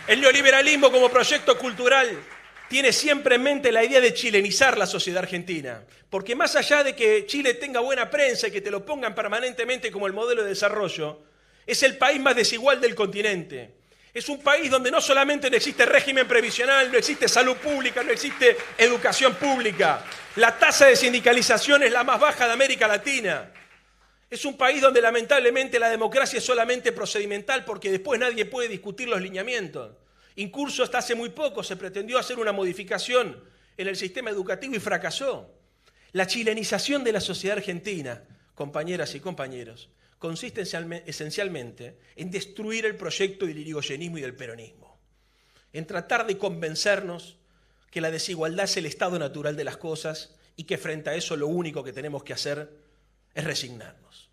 El neoliberalismo como proyecto cultural tiene siempre en mente la idea de chilenizar la sociedad argentina. Porque más allá de que Chile tenga buena prensa y que te lo pongan permanentemente como el modelo de desarrollo, es el país más desigual del continente. Es un país donde no solamente no existe régimen previsional, no existe salud pública, no existe educación pública. La tasa de sindicalización es la más baja de América Latina. Es un país donde lamentablemente la democracia es solamente procedimental porque después nadie puede discutir los lineamientos. Incluso hasta hace muy poco se pretendió hacer una modificación en el sistema educativo y fracasó. La chilenización de la sociedad argentina, compañeras y compañeros, consiste esencialmente en destruir el proyecto del irigoyenismo y del peronismo, en tratar de convencernos que la desigualdad es el estado natural de las cosas y que frente a eso lo único que tenemos que hacer es resignarnos.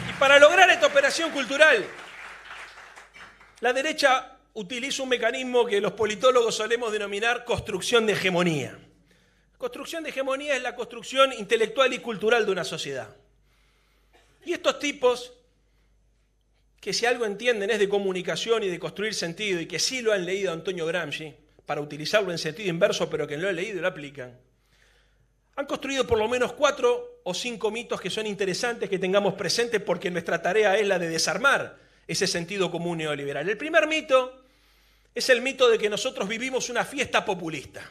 Y para lograr esta operación cultural, la derecha utiliza un mecanismo que los politólogos solemos denominar construcción de hegemonía. Construcción de hegemonía es la construcción intelectual y cultural de una sociedad. Y estos tipos, que si algo entienden es de comunicación y de construir sentido, y que sí lo han leído a Antonio Gramsci, para utilizarlo en sentido inverso, pero que no lo han leído y lo aplican, han construido por lo menos 4 o 5 mitos que son interesantes que tengamos presentes porque nuestra tarea es la de desarmar ese sentido común neoliberal. El primer mito es el mito de que nosotros vivimos una fiesta populista,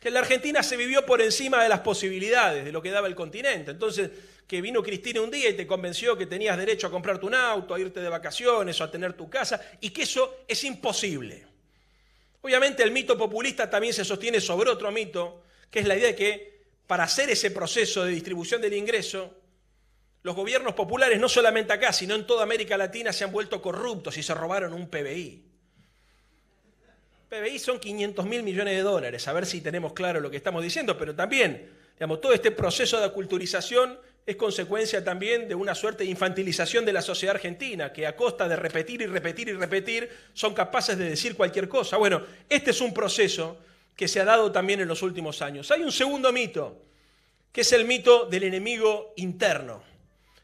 que en la Argentina se vivió por encima de las posibilidades de lo que daba el continente. Entonces, que vino Cristina un día y te convenció que tenías derecho a comprarte un auto, a irte de vacaciones o a tener tu casa, y que eso es imposible. Obviamente el mito populista también se sostiene sobre otro mito, que es la idea de que para hacer ese proceso de distribución del ingreso, los gobiernos populares, no solamente acá, sino en toda América Latina, se han vuelto corruptos y se robaron un PBI. PBI son 500.000 millones de dólares, a ver si tenemos claro lo que estamos diciendo, pero también, digamos, todo este proceso de aculturización es consecuencia también de una suerte de infantilización de la sociedad argentina, que a costa de repetir y repetir y repetir, son capaces de decir cualquier cosa. Bueno, este es un proceso que se ha dado también en los últimos años. Hay un segundo mito, que es el mito del enemigo interno.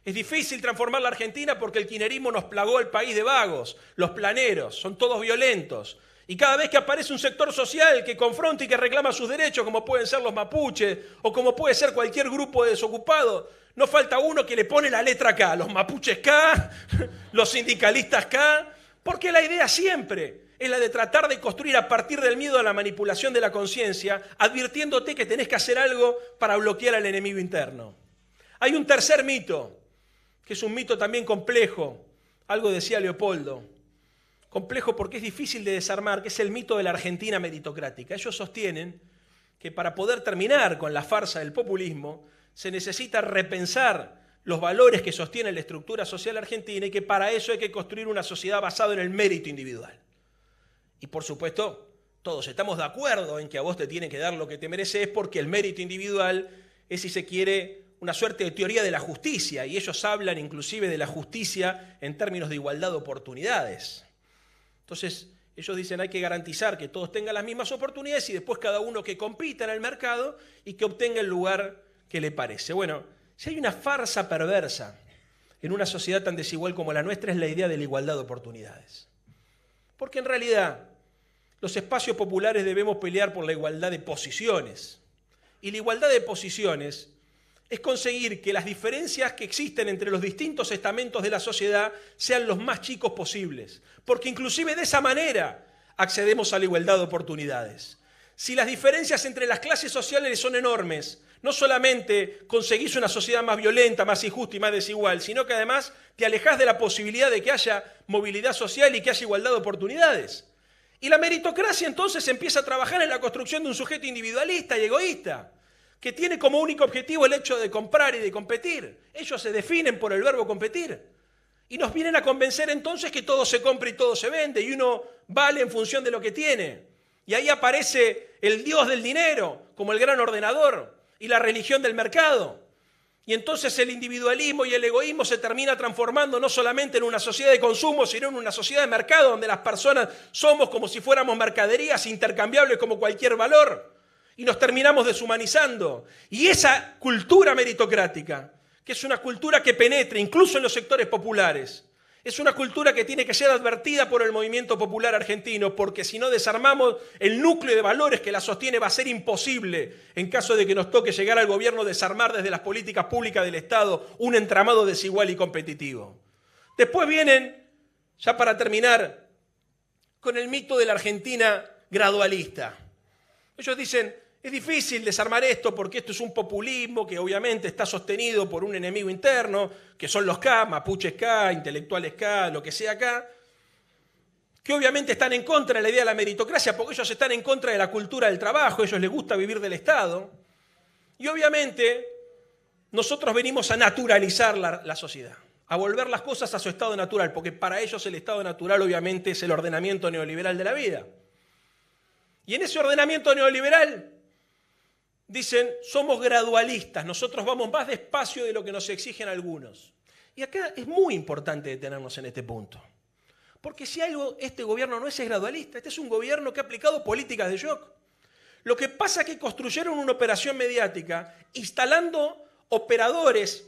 Es difícil transformar la Argentina porque el kirchnerismo nos plagó el país de vagos, los planeros, son todos violentos. Y cada vez que aparece un sector social que confronta y que reclama sus derechos, como pueden ser los mapuches o como puede ser cualquier grupo de desocupados, no falta uno que le pone la letra K, los mapuches K, los sindicalistas K, porque la idea siempre es la de tratar de construir a partir del miedo a la manipulación de la conciencia, advirtiéndote que tenés que hacer algo para bloquear al enemigo interno. Hay un tercer mito, que es un mito también complejo, algo decía Leopoldo, complejo porque es difícil de desarmar, que es el mito de la Argentina meritocrática. Ellos sostienen que para poder terminar con la farsa del populismo se necesita repensar los valores que sostienen la estructura social argentina y que para eso hay que construir una sociedad basada en el mérito individual. Y por supuesto, todos estamos de acuerdo en que a vos te tienen que dar lo que te mereces porque el mérito individual es, si se quiere, una suerte de teoría de la justicia, y ellos hablan inclusive de la justicia en términos de igualdad de oportunidades. Entonces, ellos dicen hay que garantizar que todos tengan las mismas oportunidades y después cada uno que compita en el mercado y que obtenga el lugar que le parece. Bueno, si hay una farsa perversa en una sociedad tan desigual como la nuestra es la idea de la igualdad de oportunidades. Porque en realidad los espacios populares debemos pelear por la igualdad de posiciones. Y la igualdad de posiciones es conseguir que las diferencias que existen entre los distintos estamentos de la sociedad sean los más chicos posibles, porque inclusive de esa manera accedemos a la igualdad de oportunidades. Si las diferencias entre las clases sociales son enormes, no solamente conseguís una sociedad más violenta, más injusta y más desigual, sino que además te alejás de la posibilidad de que haya movilidad social y que haya igualdad de oportunidades. Y la meritocracia entonces empieza a trabajar en la construcción de un sujeto individualista y egoísta, que tiene como único objetivo el hecho de comprar y de competir. Ellos se definen por el verbo competir. Y nos vienen a convencer entonces que todo se compra y todo se vende, y uno vale en función de lo que tiene. Y ahí aparece el dios del dinero, como el gran ordenador, y la religión del mercado. Y entonces el individualismo y el egoísmo se termina transformando no solamente en una sociedad de consumo, sino en una sociedad de mercado, donde las personas somos como si fuéramos mercaderías intercambiables como cualquier valor. Y nos terminamos deshumanizando. Y esa cultura meritocrática, que es una cultura que penetra incluso en los sectores populares, es una cultura que tiene que ser advertida por el movimiento popular argentino, porque si no desarmamos el núcleo de valores que la sostiene, va a ser imposible, en caso de que nos toque llegar al gobierno, desarmar desde las políticas públicas del Estado un entramado desigual y competitivo. Después vienen, ya para terminar, con el mito de la Argentina gradualista. Ellos dicen, es difícil desarmar esto porque esto es un populismo que obviamente está sostenido por un enemigo interno, que son los K, mapuches K, intelectuales K, lo que sea K, que obviamente están en contra de la idea de la meritocracia porque ellos están en contra de la cultura del trabajo, a ellos les gusta vivir del Estado. Y obviamente nosotros venimos a naturalizar la sociedad, a volver las cosas a su estado natural, porque para ellos el estado natural obviamente es el ordenamiento neoliberal de la vida. Y en ese ordenamiento neoliberal dicen, somos gradualistas, nosotros vamos más despacio de lo que nos exigen algunos. Y acá es muy importante detenernos en este punto. Porque si algo este gobierno no es gradualista, este es un gobierno que ha aplicado políticas de shock. Lo que pasa es que construyeron una operación mediática instalando operadores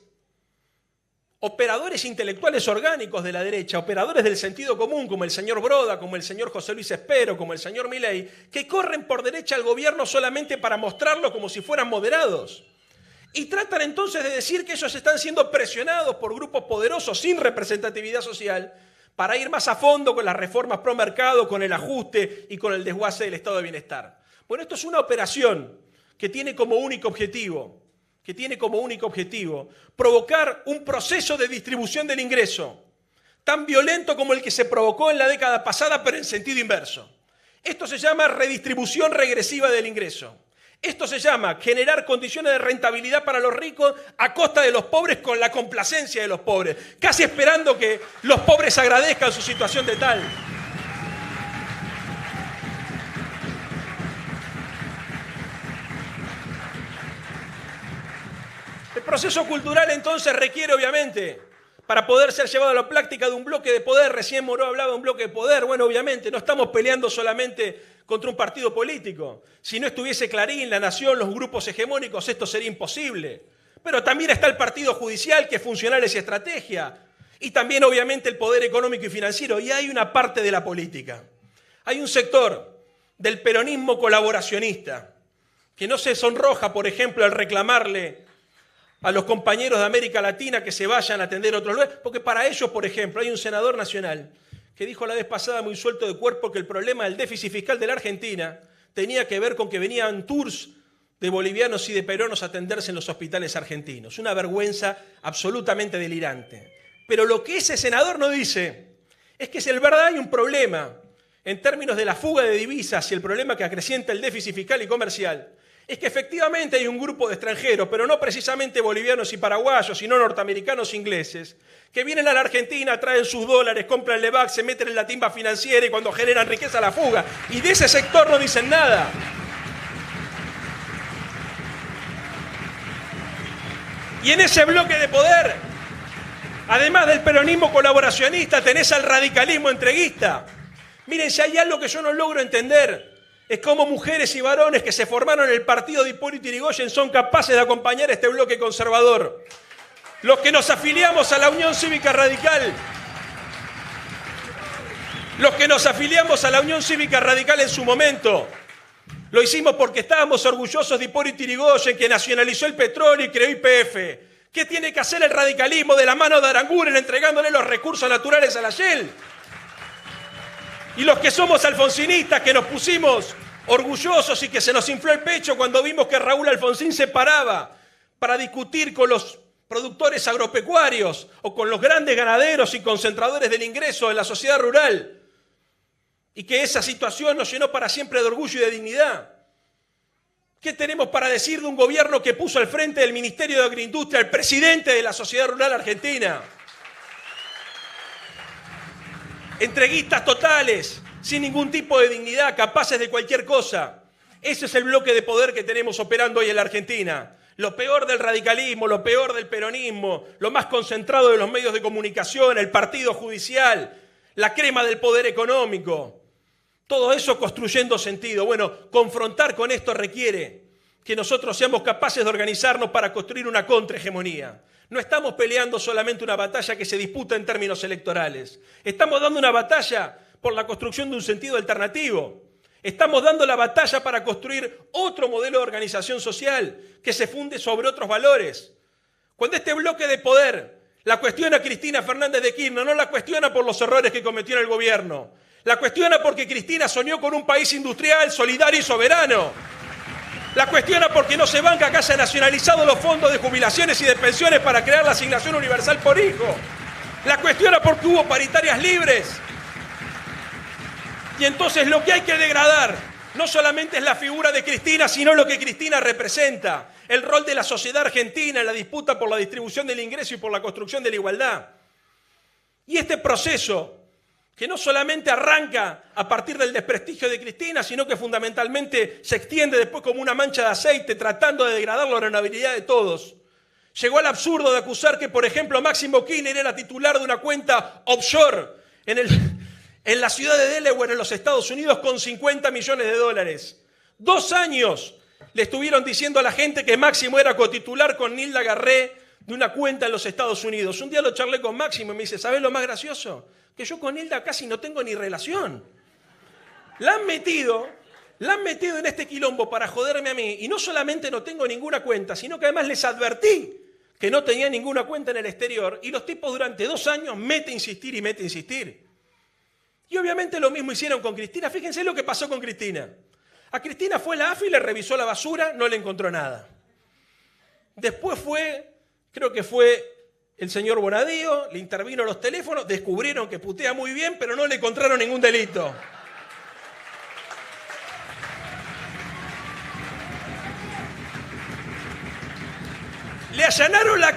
intelectuales orgánicos de la derecha, operadores del sentido común, como el señor Broda, como el señor José Luis Espero, como el señor Milei, que corren por derecha al gobierno solamente para mostrarlo como si fueran moderados. Y tratan entonces de decir que ellos están siendo presionados por grupos poderosos sin representatividad social para ir más a fondo con las reformas pro mercado, con el ajuste y con el desguace del estado de bienestar. Bueno, esto es una operación que tiene como único objetivo provocar un proceso de distribución del ingreso tan violento como el que se provocó en la década pasada, pero en sentido inverso. Esto se llama redistribución regresiva del ingreso. Esto se llama generar condiciones de rentabilidad para los ricos a costa de los pobres, con la complacencia de los pobres, casi esperando que los pobres agradezcan su situación de tal. El proceso cultural entonces requiere, obviamente, para poder ser llevado a la práctica, de un bloque de poder. Recién Moró hablaba de un bloque de poder. Bueno, obviamente, no estamos peleando solamente contra un partido político. Si no estuviese Clarín, La Nación, los grupos hegemónicos, esto sería imposible. Pero también está el partido judicial, que es funcional esa estrategia. Y también, obviamente, el poder económico y financiero. Y hay una parte de la política. Hay un sector del peronismo colaboracionista que no se sonroja, por ejemplo, al reclamarle a los compañeros de América Latina que se vayan a atender a otros lugares, porque para ellos, por ejemplo, hay un senador nacional que dijo la vez pasada muy suelto de cuerpo que el problema del déficit fiscal de la Argentina tenía que ver con que venían tours de bolivianos y de peruanos a atenderse en los hospitales argentinos. Una vergüenza absolutamente delirante. Pero lo que ese senador no dice es que si en verdad hay un problema en términos de la fuga de divisas y el problema que acrecienta el déficit fiscal y comercial, es que efectivamente hay un grupo de extranjeros, pero no precisamente bolivianos y paraguayos, sino norteamericanos e ingleses, que vienen a la Argentina, traen sus dólares, compran Levac, se meten en la timba financiera y cuando generan riqueza la fuga. Y de ese sector no dicen nada. Y en ese bloque de poder, además del peronismo colaboracionista, tenés al radicalismo entreguista. Miren, si hay algo que yo no logro entender, es cómo mujeres y varones que se formaron en el partido de Hipólito Yrigoyen son capaces de acompañar este bloque conservador. Los que nos afiliamos a la Unión Cívica Radical, en su momento, lo hicimos porque estábamos orgullosos de Hipólito Yrigoyen, que nacionalizó el petróleo y creó YPF. ¿Qué tiene que hacer el radicalismo de la mano de Aranguren entregándole los recursos naturales a la Shell? Y los que somos alfonsinistas, que nos pusimos orgullosos y que se nos infló el pecho cuando vimos que Raúl Alfonsín se paraba para discutir con los productores agropecuarios o con los grandes ganaderos y concentradores del ingreso de la sociedad rural y que esa situación nos llenó para siempre de orgullo y de dignidad. ¿Qué tenemos para decir de un gobierno que puso al frente del Ministerio de Agroindustria al presidente de la Sociedad Rural Argentina? Entreguistas totales, sin ningún tipo de dignidad, capaces de cualquier cosa. Ese es el bloque de poder que tenemos operando hoy en la Argentina. Lo peor del radicalismo, lo peor del peronismo, lo más concentrado de los medios de comunicación, el partido judicial, la crema del poder económico. Todo eso construyendo sentido. Bueno, confrontar con esto requiere que nosotros seamos capaces de organizarnos para construir una contrahegemonía. No estamos peleando solamente una batalla que se disputa en términos electorales. Estamos dando una batalla por la construcción de un sentido alternativo. Estamos dando la batalla para construir otro modelo de organización social que se funde sobre otros valores. Cuando este bloque de poder la cuestiona Cristina Fernández de Kirchner, no la cuestiona por los errores que cometió en el gobierno. La cuestiona porque Cristina soñó con un país industrial, solidario y soberano. La cuestiona porque no se banca que haya nacionalizado los fondos de jubilaciones y de pensiones para crear la asignación universal por hijo. La cuestiona porque hubo paritarias libres. Y entonces lo que hay que degradar no solamente es la figura de Cristina, sino lo que Cristina representa, el rol de la sociedad argentina en la disputa por la distribución del ingreso y por la construcción de la igualdad. Y este proceso, que no solamente arranca a partir del desprestigio de Cristina, sino que fundamentalmente se extiende después como una mancha de aceite, tratando de degradar la honorabilidad de todos. Llegó al absurdo de acusar que, por ejemplo, Máximo Kirchner era titular de una cuenta offshore en la ciudad de Delaware, en los Estados Unidos, con 50 millones de dólares. 2 años le estuvieron diciendo a la gente que Máximo era cotitular con Nilda Garré de una cuenta en los Estados Unidos. Un día lo charlé con Máximo y me dice, ¿sabés lo más gracioso? Que yo con Nilda casi no tengo ni relación. La han metido en este quilombo para joderme a mí, y no solamente no tengo ninguna cuenta, sino que además les advertí que no tenía ninguna cuenta en el exterior, y los tipos durante 2 años mete a insistir. Y obviamente lo mismo hicieron con Cristina. Fíjense lo que pasó con Cristina. A Cristina fue la AFI, le revisó la basura, no le encontró nada. Después creo que fue el señor Bonadío, le intervino los teléfonos, descubrieron que putea muy bien, pero no le encontraron ningún delito. Le allanaron la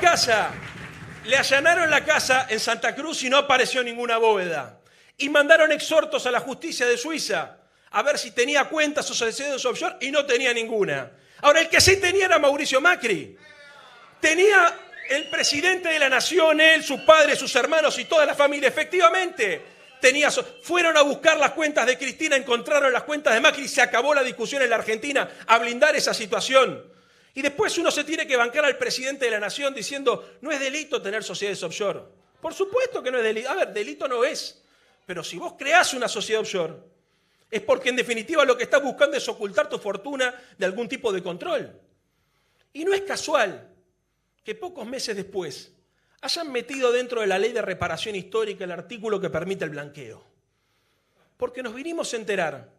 casa en Santa Cruz y no apareció ninguna bóveda. Y mandaron exhortos a la justicia de Suiza a ver si tenía cuentas o sociedades offshore, y no tenía ninguna. Ahora, el que sí tenía era Mauricio Macri. Tenía el presidente de la nación, él, sus padres, sus hermanos y toda la familia. Efectivamente, fueron a buscar las cuentas de Cristina, encontraron las cuentas de Macri y se acabó la discusión en la Argentina a blindar esa situación. Y después uno se tiene que bancar al presidente de la nación diciendo, no es delito tener sociedades offshore. Por supuesto que no es delito. A ver, delito no es. Pero si vos creás una sociedad offshore, es porque en definitiva lo que estás buscando es ocultar tu fortuna de algún tipo de control. Y no es casual que pocos meses después hayan metido dentro de la ley de reparación histórica el artículo que permite el blanqueo. Porque nos vinimos a enterar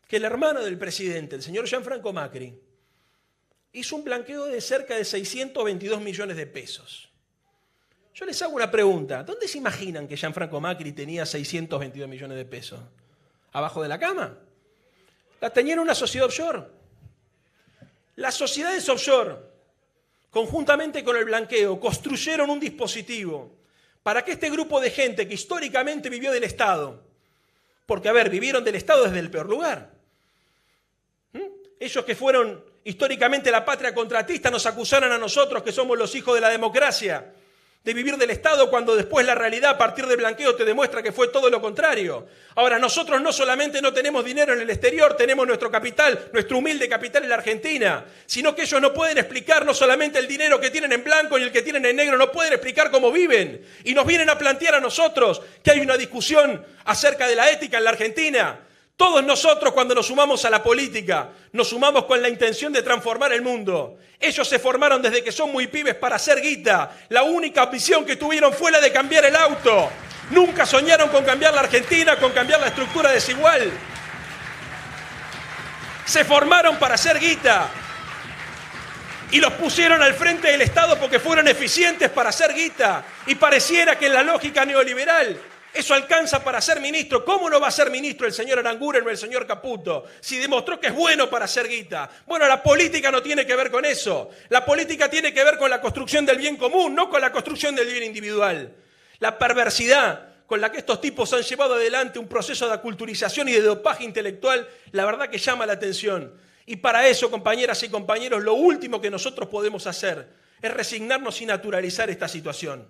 que el hermano del presidente, el señor Gianfranco Macri, hizo un blanqueo de cerca de 622 millones de pesos. Yo les hago una pregunta. ¿Dónde se imaginan que Gianfranco Macri tenía 622 millones de pesos? ¿Abajo de la cama? La tenía en una sociedad offshore. Las sociedades offshore, conjuntamente con el blanqueo, construyeron un dispositivo para que este grupo de gente que históricamente vivió del Estado, porque, a ver, vivieron del Estado desde el peor lugar. Ellos que fueron históricamente la patria contratista nos acusaron a nosotros, que somos los hijos de la democracia, de vivir del Estado, cuando después la realidad a partir del blanqueo te demuestra que fue todo lo contrario. Ahora, nosotros no solamente no tenemos dinero en el exterior, tenemos nuestro capital, nuestro humilde capital en la Argentina, sino que ellos no pueden explicar no solamente el dinero que tienen en blanco y el que tienen en negro, no pueden explicar cómo viven. Y nos vienen a plantear a nosotros que hay una discusión acerca de la ética en la Argentina. Todos nosotros, cuando nos sumamos a la política, nos sumamos con la intención de transformar el mundo. Ellos se formaron desde que son muy pibes para hacer guita. La única visión que tuvieron fue la de cambiar el auto. Nunca soñaron con cambiar la Argentina, con cambiar la estructura desigual. Se formaron para hacer guita. Y los pusieron al frente del Estado porque fueron eficientes para hacer guita. Y pareciera que en la lógica neoliberal Eso alcanza para ser ministro. ¿Cómo no va a ser ministro el señor Aranguren o el señor Caputo si demostró que es bueno para hacer guita? Bueno, la política no tiene que ver con eso. La política tiene que ver con la construcción del bien común, no con la construcción del bien individual. La perversidad con la que estos tipos han llevado adelante un proceso de aculturización y de dopaje intelectual, la verdad que llama la atención. Y para eso, compañeras y compañeros, lo último que nosotros podemos hacer es resignarnos y naturalizar esta situación.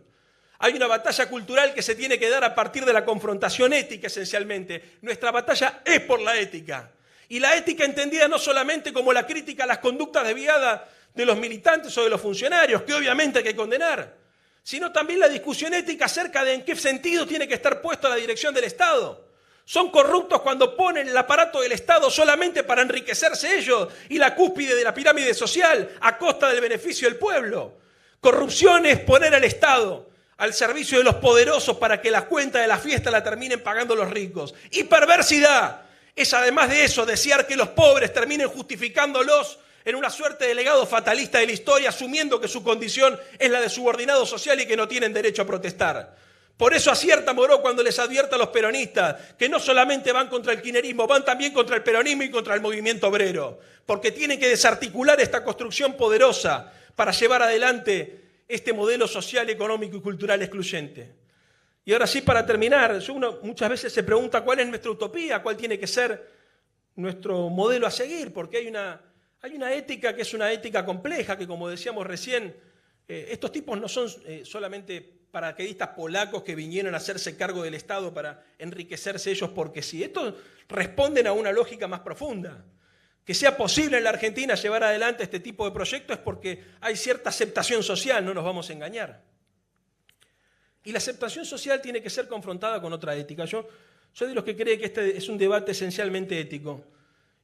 Hay una batalla cultural que se tiene que dar a partir de la confrontación ética, esencialmente. Nuestra batalla es por la ética. Y la ética entendida no solamente como la crítica a las conductas desviadas de los militantes o de los funcionarios, que obviamente hay que condenar, sino también la discusión ética acerca de en qué sentido tiene que estar puesto a la dirección del Estado. Son corruptos cuando ponen el aparato del Estado solamente para enriquecerse ellos y la cúspide de la pirámide social a costa del beneficio del pueblo. Corrupción es poner al Estado al servicio de los poderosos para que las cuentas de la fiesta la terminen pagando los ricos. Y perversidad es, además de eso, desear que los pobres terminen justificándolos en una suerte de legado fatalista de la historia, asumiendo que su condición es la de subordinado social y que no tienen derecho a protestar. Por eso acierta Moró cuando les advierte a los peronistas que no solamente van contra el kirchnerismo, van también contra el peronismo y contra el movimiento obrero, porque tienen que desarticular esta construcción poderosa para llevar adelante este modelo social, económico y cultural excluyente. Y ahora sí, para terminar, uno muchas veces se pregunta cuál es nuestra utopía, cuál tiene que ser nuestro modelo a seguir, porque hay una ética que es una ética compleja, que como decíamos recién, estos tipos no son solamente paracaidistas polacos que vinieron a hacerse cargo del Estado para enriquecerse ellos porque sí. Estos responden a una lógica más profunda. Que sea posible en la Argentina llevar adelante este tipo de proyectos es porque hay cierta aceptación social, no nos vamos a engañar. Y la aceptación social tiene que ser confrontada con otra ética. Yo soy de los que cree que este es un debate esencialmente ético.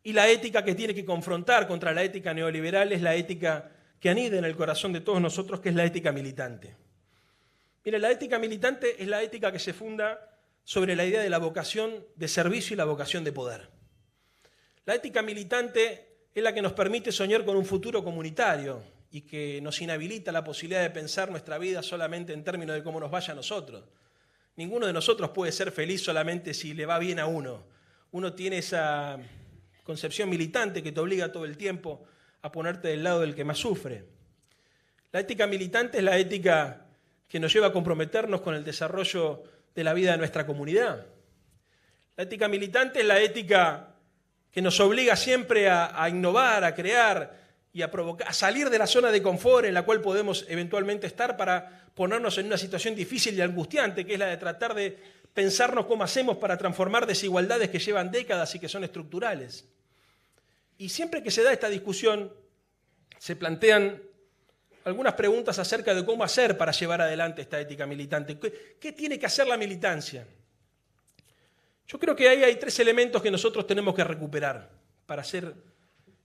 Y la ética que tiene que confrontar contra la ética neoliberal es la ética que anida en el corazón de todos nosotros, que es la ética militante. Mire, la ética militante es la ética que se funda sobre la idea de la vocación de servicio y la vocación de poder. La ética militante es la que nos permite soñar con un futuro comunitario y que nos inhabilita la posibilidad de pensar nuestra vida solamente en términos de cómo nos vaya a nosotros. Ninguno de nosotros puede ser feliz solamente si le va bien a uno. Uno tiene esa concepción militante que te obliga todo el tiempo a ponerte del lado del que más sufre. La ética militante es la ética que nos lleva a comprometernos con el desarrollo de la vida de nuestra comunidad. La ética militante es la ética que nos obliga siempre a innovar, a crear y a provocar, a salir de la zona de confort en la cual podemos eventualmente estar para ponernos en una situación difícil y angustiante, que es la de tratar de pensarnos cómo hacemos para transformar desigualdades que llevan décadas y que son estructurales. Y siempre que se da esta discusión, se plantean algunas preguntas acerca de cómo hacer para llevar adelante esta ética militante. ¿Qué tiene que hacer la militancia? Yo creo que ahí hay tres elementos que nosotros tenemos que recuperar para hacer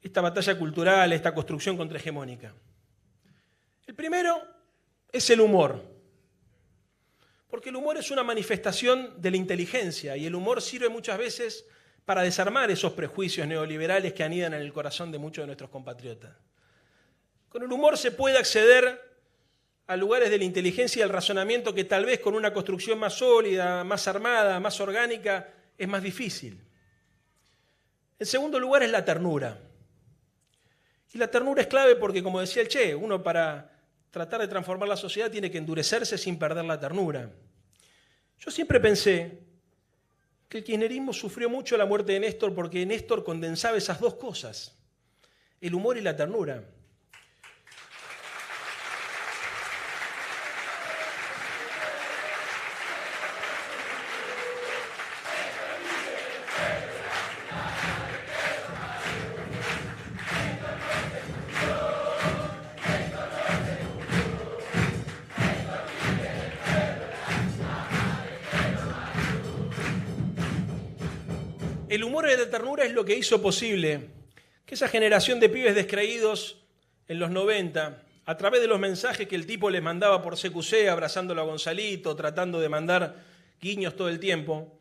esta batalla cultural, esta construcción contrahegemónica. El primero es el humor, porque el humor es una manifestación de la inteligencia y el humor sirve muchas veces para desarmar esos prejuicios neoliberales que anidan en el corazón de muchos de nuestros compatriotas. Con el humor se puede acceder a lugares de la inteligencia y el razonamiento que tal vez con una construcción más sólida, más armada, más orgánica, es más difícil. En segundo lugar es la ternura. Y la ternura es clave porque, como decía el Che, uno para tratar de transformar la sociedad tiene que endurecerse sin perder la ternura. Yo siempre pensé que el kirchnerismo sufrió mucho la muerte de Néstor porque Néstor condensaba esas dos cosas, el humor y la ternura. El humor y la ternura es lo que hizo posible que esa generación de pibes descreídos en los 90, a través de los mensajes que el tipo les mandaba por CQC, abrazándolo a Gonzalito, tratando de mandar guiños todo el tiempo,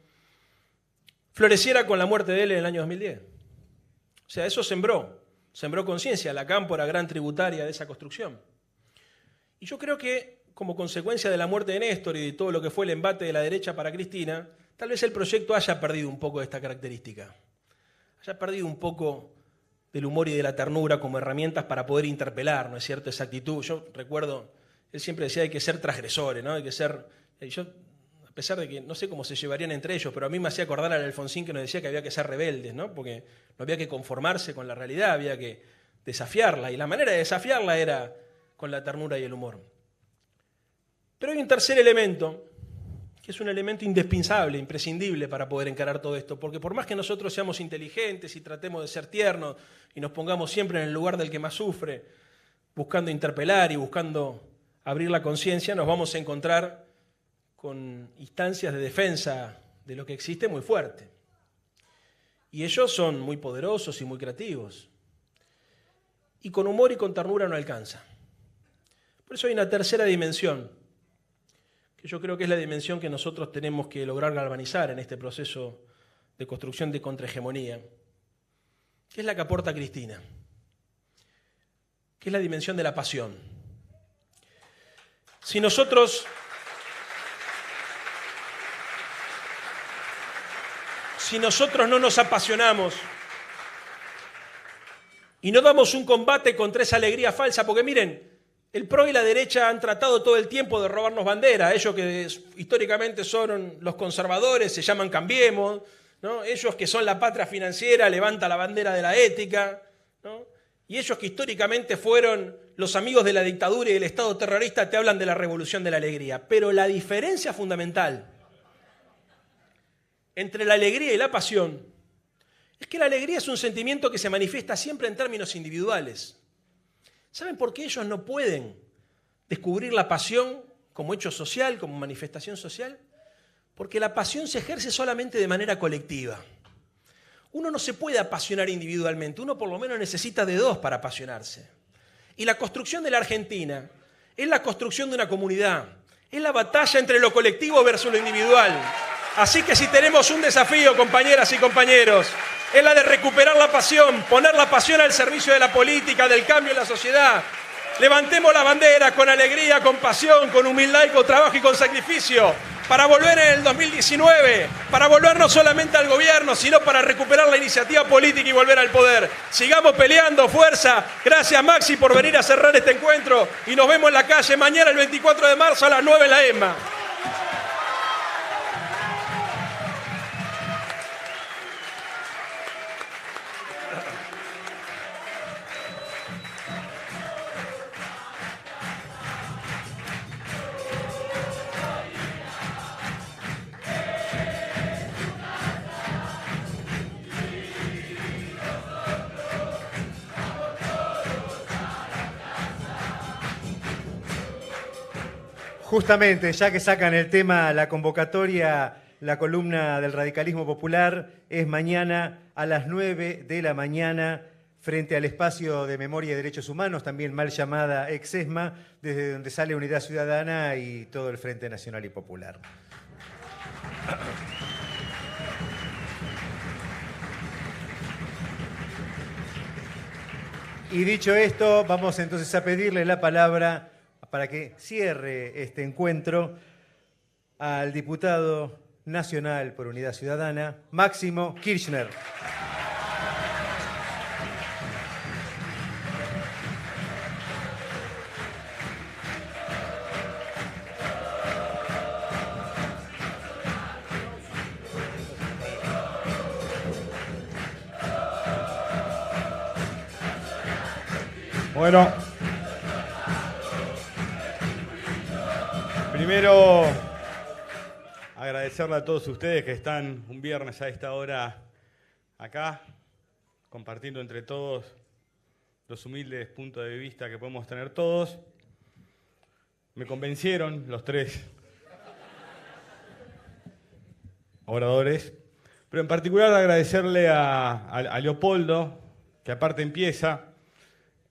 floreciera con la muerte de él en el año 2010. O sea, eso sembró conciencia. La Cámpora, gran tributaria de esa construcción. Y yo creo que como consecuencia de la muerte de Néstor y de todo lo que fue el embate de la derecha para Cristina, tal vez el proyecto haya perdido un poco de esta característica. Haya perdido un poco del humor y de la ternura como herramientas para poder interpelar, ¿no es cierto?, esa actitud. Yo recuerdo, él siempre decía hay que ser transgresores, ¿no? Hay que ser... Yo, a pesar de que no sé cómo se llevarían entre ellos, pero a mí me hacía acordar al Alfonsín que nos decía que había que ser rebeldes, ¿no? Porque no había que conformarse con la realidad, había que desafiarla, y la manera de desafiarla era con la ternura y el humor. Pero hay un tercer elemento, que es un elemento indispensable, imprescindible para poder encarar todo esto, porque por más que nosotros seamos inteligentes y tratemos de ser tiernos y nos pongamos siempre en el lugar del que más sufre, buscando interpelar y buscando abrir la conciencia, nos vamos a encontrar con instancias de defensa de lo que existe muy fuerte. Y ellos son muy poderosos y muy creativos. Y con humor y con ternura no alcanza. Por eso hay una tercera dimensión, que yo creo que es la dimensión que nosotros tenemos que lograr galvanizar en este proceso de construcción de contrahegemonía, que es la que aporta Cristina, que es la dimensión de la pasión. Si nosotros no nos apasionamos y no damos un combate contra esa alegría falsa, porque miren, el PRO y la derecha han tratado todo el tiempo de robarnos bandera, ellos que históricamente son los conservadores, se llaman Cambiemos, ¿no? Ellos que son la patria financiera, levanta la bandera de la ética, ¿no? Y ellos que históricamente fueron los amigos de la dictadura y del Estado terrorista, te hablan de la revolución de la alegría. Pero la diferencia fundamental entre la alegría y la pasión es que la alegría es un sentimiento que se manifiesta siempre en términos individuales. ¿Saben por qué ellos no pueden descubrir la pasión como hecho social, como manifestación social? Porque la pasión se ejerce solamente de manera colectiva. Uno no se puede apasionar individualmente, uno por lo menos necesita de dos para apasionarse. Y la construcción de la Argentina es la construcción de una comunidad, es la batalla entre lo colectivo versus lo individual. Así que si tenemos un desafío, compañeras y compañeros, es la de recuperar la pasión, poner la pasión al servicio de la política, del cambio en la sociedad. Levantemos la bandera con alegría, con pasión, con humildad y con trabajo y con sacrificio, para volver en el 2019, para volver no solamente al gobierno, sino para recuperar la iniciativa política y volver al poder. Sigamos peleando, fuerza. Gracias, Maxi, por venir a cerrar este encuentro y nos vemos en la calle mañana el 24 de marzo a las 9 en la ESMA. Justamente, ya que sacan el tema, la convocatoria, la columna del radicalismo popular es mañana a las 9 de la mañana frente al espacio de memoria y derechos humanos, también mal llamada ex-ESMA, desde donde sale Unidad Ciudadana y todo el Frente Nacional y Popular. Y dicho esto, vamos entonces a pedirle la palabra para que cierre este encuentro al diputado nacional por Unidad Ciudadana, Máximo Kirchner. Bueno, primero agradecerle a todos ustedes que están un viernes a esta hora acá, compartiendo entre todos los humildes puntos de vista que podemos tener todos. Me convencieron los tres oradores, pero en particular agradecerle a Leopoldo, que aparte empieza.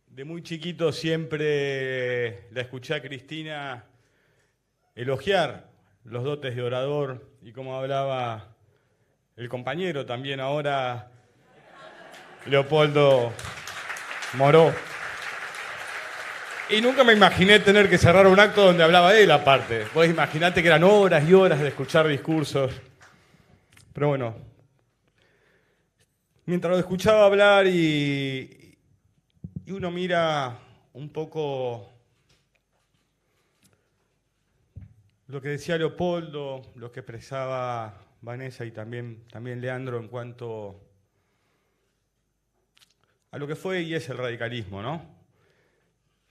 De muy chiquito siempre la escuché a Cristina elogiar los dotes de orador y como hablaba el compañero también ahora, Leopoldo Moró. Y nunca me imaginé tener que cerrar un acto donde hablaba él aparte. Vos imaginate que eran horas y horas de escuchar discursos. Pero bueno, mientras lo escuchaba hablar y uno mira un poco lo que decía Leopoldo, lo que expresaba Vanessa y también Leandro en cuanto a lo que fue y es el radicalismo, ¿no?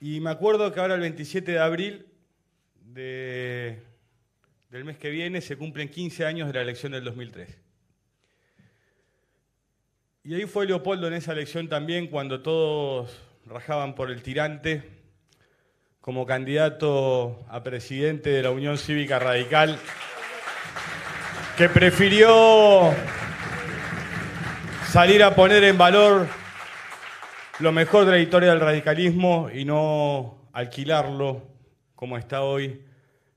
Y me acuerdo que ahora el 27 de abril del mes que viene se cumplen 15 años de la elección del 2003. Y ahí fue Leopoldo en esa elección también cuando todos rajaban por el tirante como candidato a presidente de la Unión Cívica Radical, que prefirió salir a poner en valor lo mejor de la historia del radicalismo y no alquilarlo, como está hoy,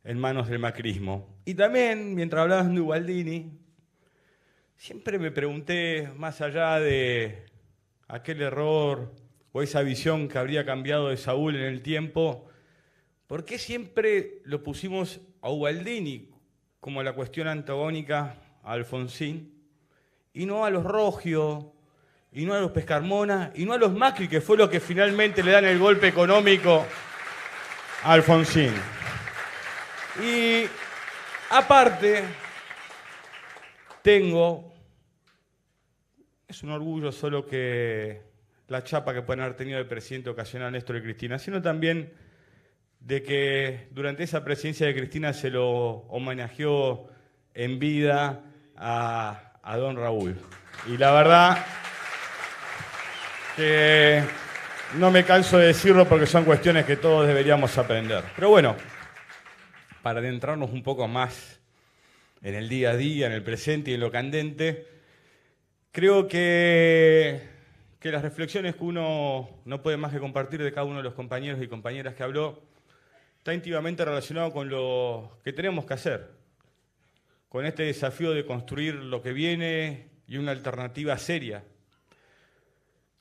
en manos del macrismo. Y también, mientras hablaban de Ubaldini, siempre me pregunté, más allá de aquel error o esa visión que habría cambiado de Saúl en el tiempo, ¿por qué siempre lo pusimos a Ubaldini como la cuestión antagónica a Alfonsín y no a los Rogio, y no a los Pescarmona, y no a los Macri, que fue lo que finalmente le dan el golpe económico a Alfonsín? Y aparte, es un orgullo solo que la chapa que pueden haber tenido el presidente ocasional Néstor y Cristina, sino también de que durante esa presidencia de Cristina se lo homenajeó en vida a don Raúl. Y la verdad que no me canso de decirlo porque son cuestiones que todos deberíamos aprender. Pero bueno, para adentrarnos un poco más en el día a día, en el presente y en lo candente, creo que las reflexiones que uno no puede más que compartir de cada uno de los compañeros y compañeras que habló está íntimamente relacionado con lo que tenemos que hacer, con este desafío de construir lo que viene y una alternativa seria.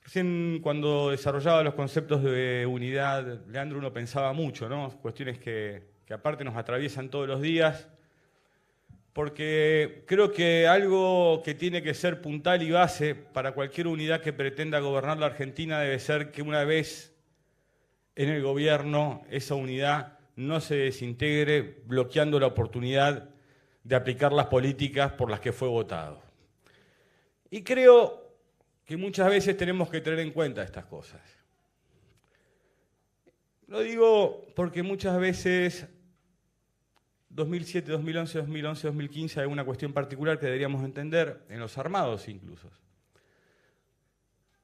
Recién cuando desarrollaba los conceptos de unidad, Leandro, uno pensaba mucho, ¿no? Cuestiones que aparte nos atraviesan todos los días, porque creo que algo que tiene que ser puntal y base para cualquier unidad que pretenda gobernar la Argentina debe ser que una vez en el gobierno esa unidad no se desintegre bloqueando la oportunidad de aplicar las políticas por las que fue votado. Y creo que muchas veces tenemos que tener en cuenta estas cosas. Lo digo porque muchas veces 2007, 2011, 2011, 2015 hay una cuestión particular que deberíamos entender, en los armados incluso.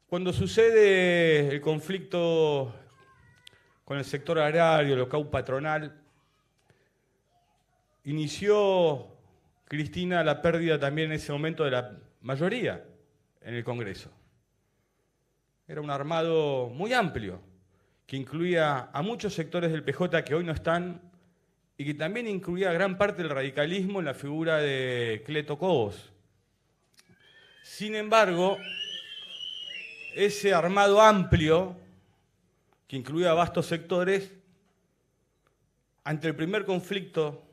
Cuando sucede el conflicto con el sector agrario, el local patronal, inició Cristina la pérdida también en ese momento de la mayoría en el Congreso. Era un armado muy amplio, que incluía a muchos sectores del PJ que hoy no están, y que también incluía a gran parte del radicalismo en la figura de Cleto Cobos. Sin embargo, ese armado amplio, que incluía vastos sectores, ante el primer conflicto,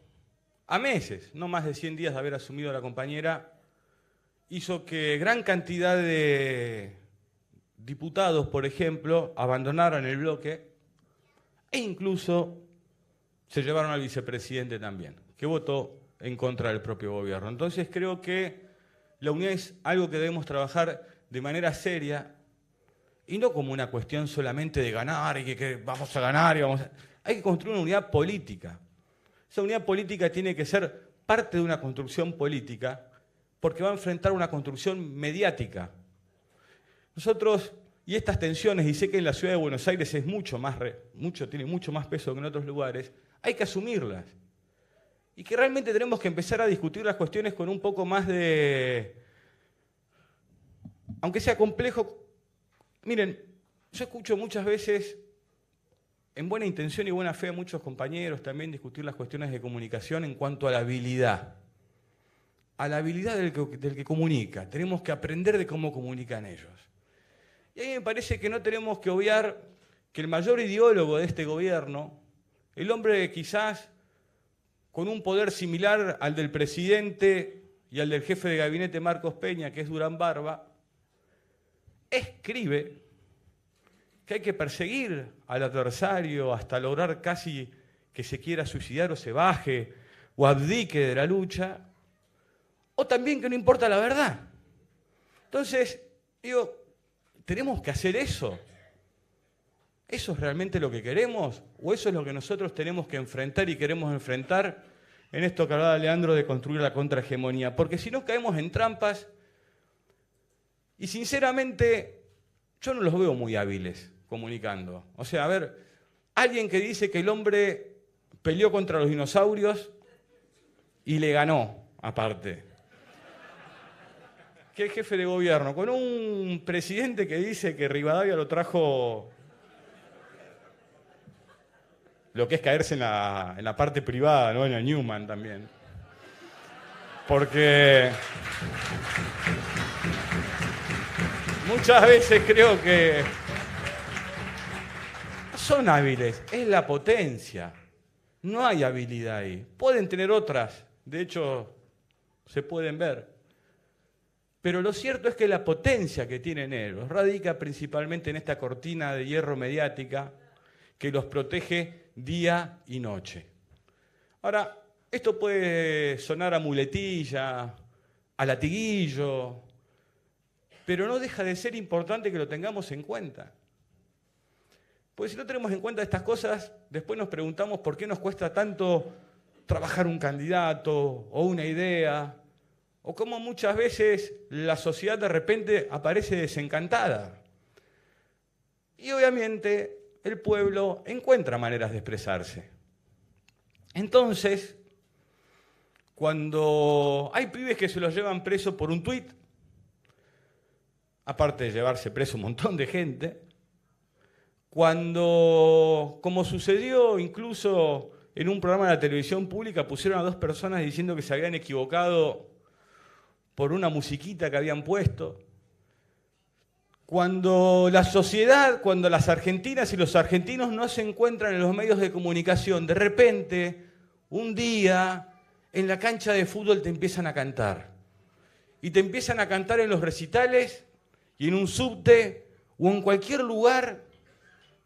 a meses, no más de 100 días de haber asumido a la compañera, hizo que gran cantidad de diputados, por ejemplo, abandonaran el bloque e incluso se llevaron al vicepresidente también, que votó en contra del propio gobierno. Entonces creo que la unidad es algo que debemos trabajar de manera seria y no como una cuestión solamente de ganar y que vamos a ganar. Hay que construir una unidad política. Esa unidad política tiene que ser parte de una construcción política porque va a enfrentar una construcción mediática. Nosotros, y estas tensiones, y sé que en la ciudad de Buenos Aires es tiene mucho más peso que en otros lugares, hay que asumirlas. Y que realmente tenemos que empezar a discutir las cuestiones con un poco más de... Aunque sea complejo. Miren, yo escucho muchas veces, en buena intención y buena fe, a muchos compañeros también discutir las cuestiones de comunicación en cuanto a la habilidad. A la habilidad del que comunica. Tenemos que aprender de cómo comunican ellos. Y a mí me parece que no tenemos que obviar que el mayor ideólogo de este gobierno, el hombre quizás con un poder similar al del presidente y al del jefe de gabinete Marcos Peña, que es Durán Barba, escribe que hay que perseguir al adversario hasta lograr casi que se quiera suicidar o se baje o abdique de la lucha, o también que no importa la verdad. Entonces, digo, ¿tenemos que hacer eso? ¿Eso es realmente lo que queremos? ¿O eso es lo que nosotros tenemos que enfrentar y queremos enfrentar en esto que hablaba Leandro de construir la contrahegemonía? Porque si no caemos en trampas, y sinceramente yo no los veo muy hábiles comunicando. O sea, a ver, alguien que dice que el hombre peleó contra los dinosaurios y le ganó, aparte. ¿Qué jefe de gobierno? Con un presidente que dice que Rivadavia lo trajo... Lo que es caerse en la parte privada, ¿no? En la Newman también. Porque muchas veces creo que no son hábiles, es la potencia. No hay habilidad ahí. Pueden tener otras, de hecho se pueden ver. Pero lo cierto es que la potencia que tienen ellos radica principalmente en esta cortina de hierro mediática que los protege día y noche. Ahora, esto puede sonar a muletilla, a latiguillo, pero no deja de ser importante que lo tengamos en cuenta. Porque si no tenemos en cuenta estas cosas, después nos preguntamos por qué nos cuesta tanto trabajar un candidato o una idea, o cómo muchas veces la sociedad de repente aparece desencantada. Y obviamente el pueblo encuentra maneras de expresarse. Entonces, cuando hay pibes que se los llevan preso por un tuit, aparte de llevarse preso un montón de gente, cuando, como sucedió incluso en un programa de la televisión pública, pusieron a 2 personas diciendo que se habían equivocado por una musiquita que habían puesto, cuando la sociedad, cuando las argentinas y los argentinos no se encuentran en los medios de comunicación, de repente, un día, en la cancha de fútbol te empiezan a cantar. Y te empiezan a cantar en los recitales y en un subte o en cualquier lugar,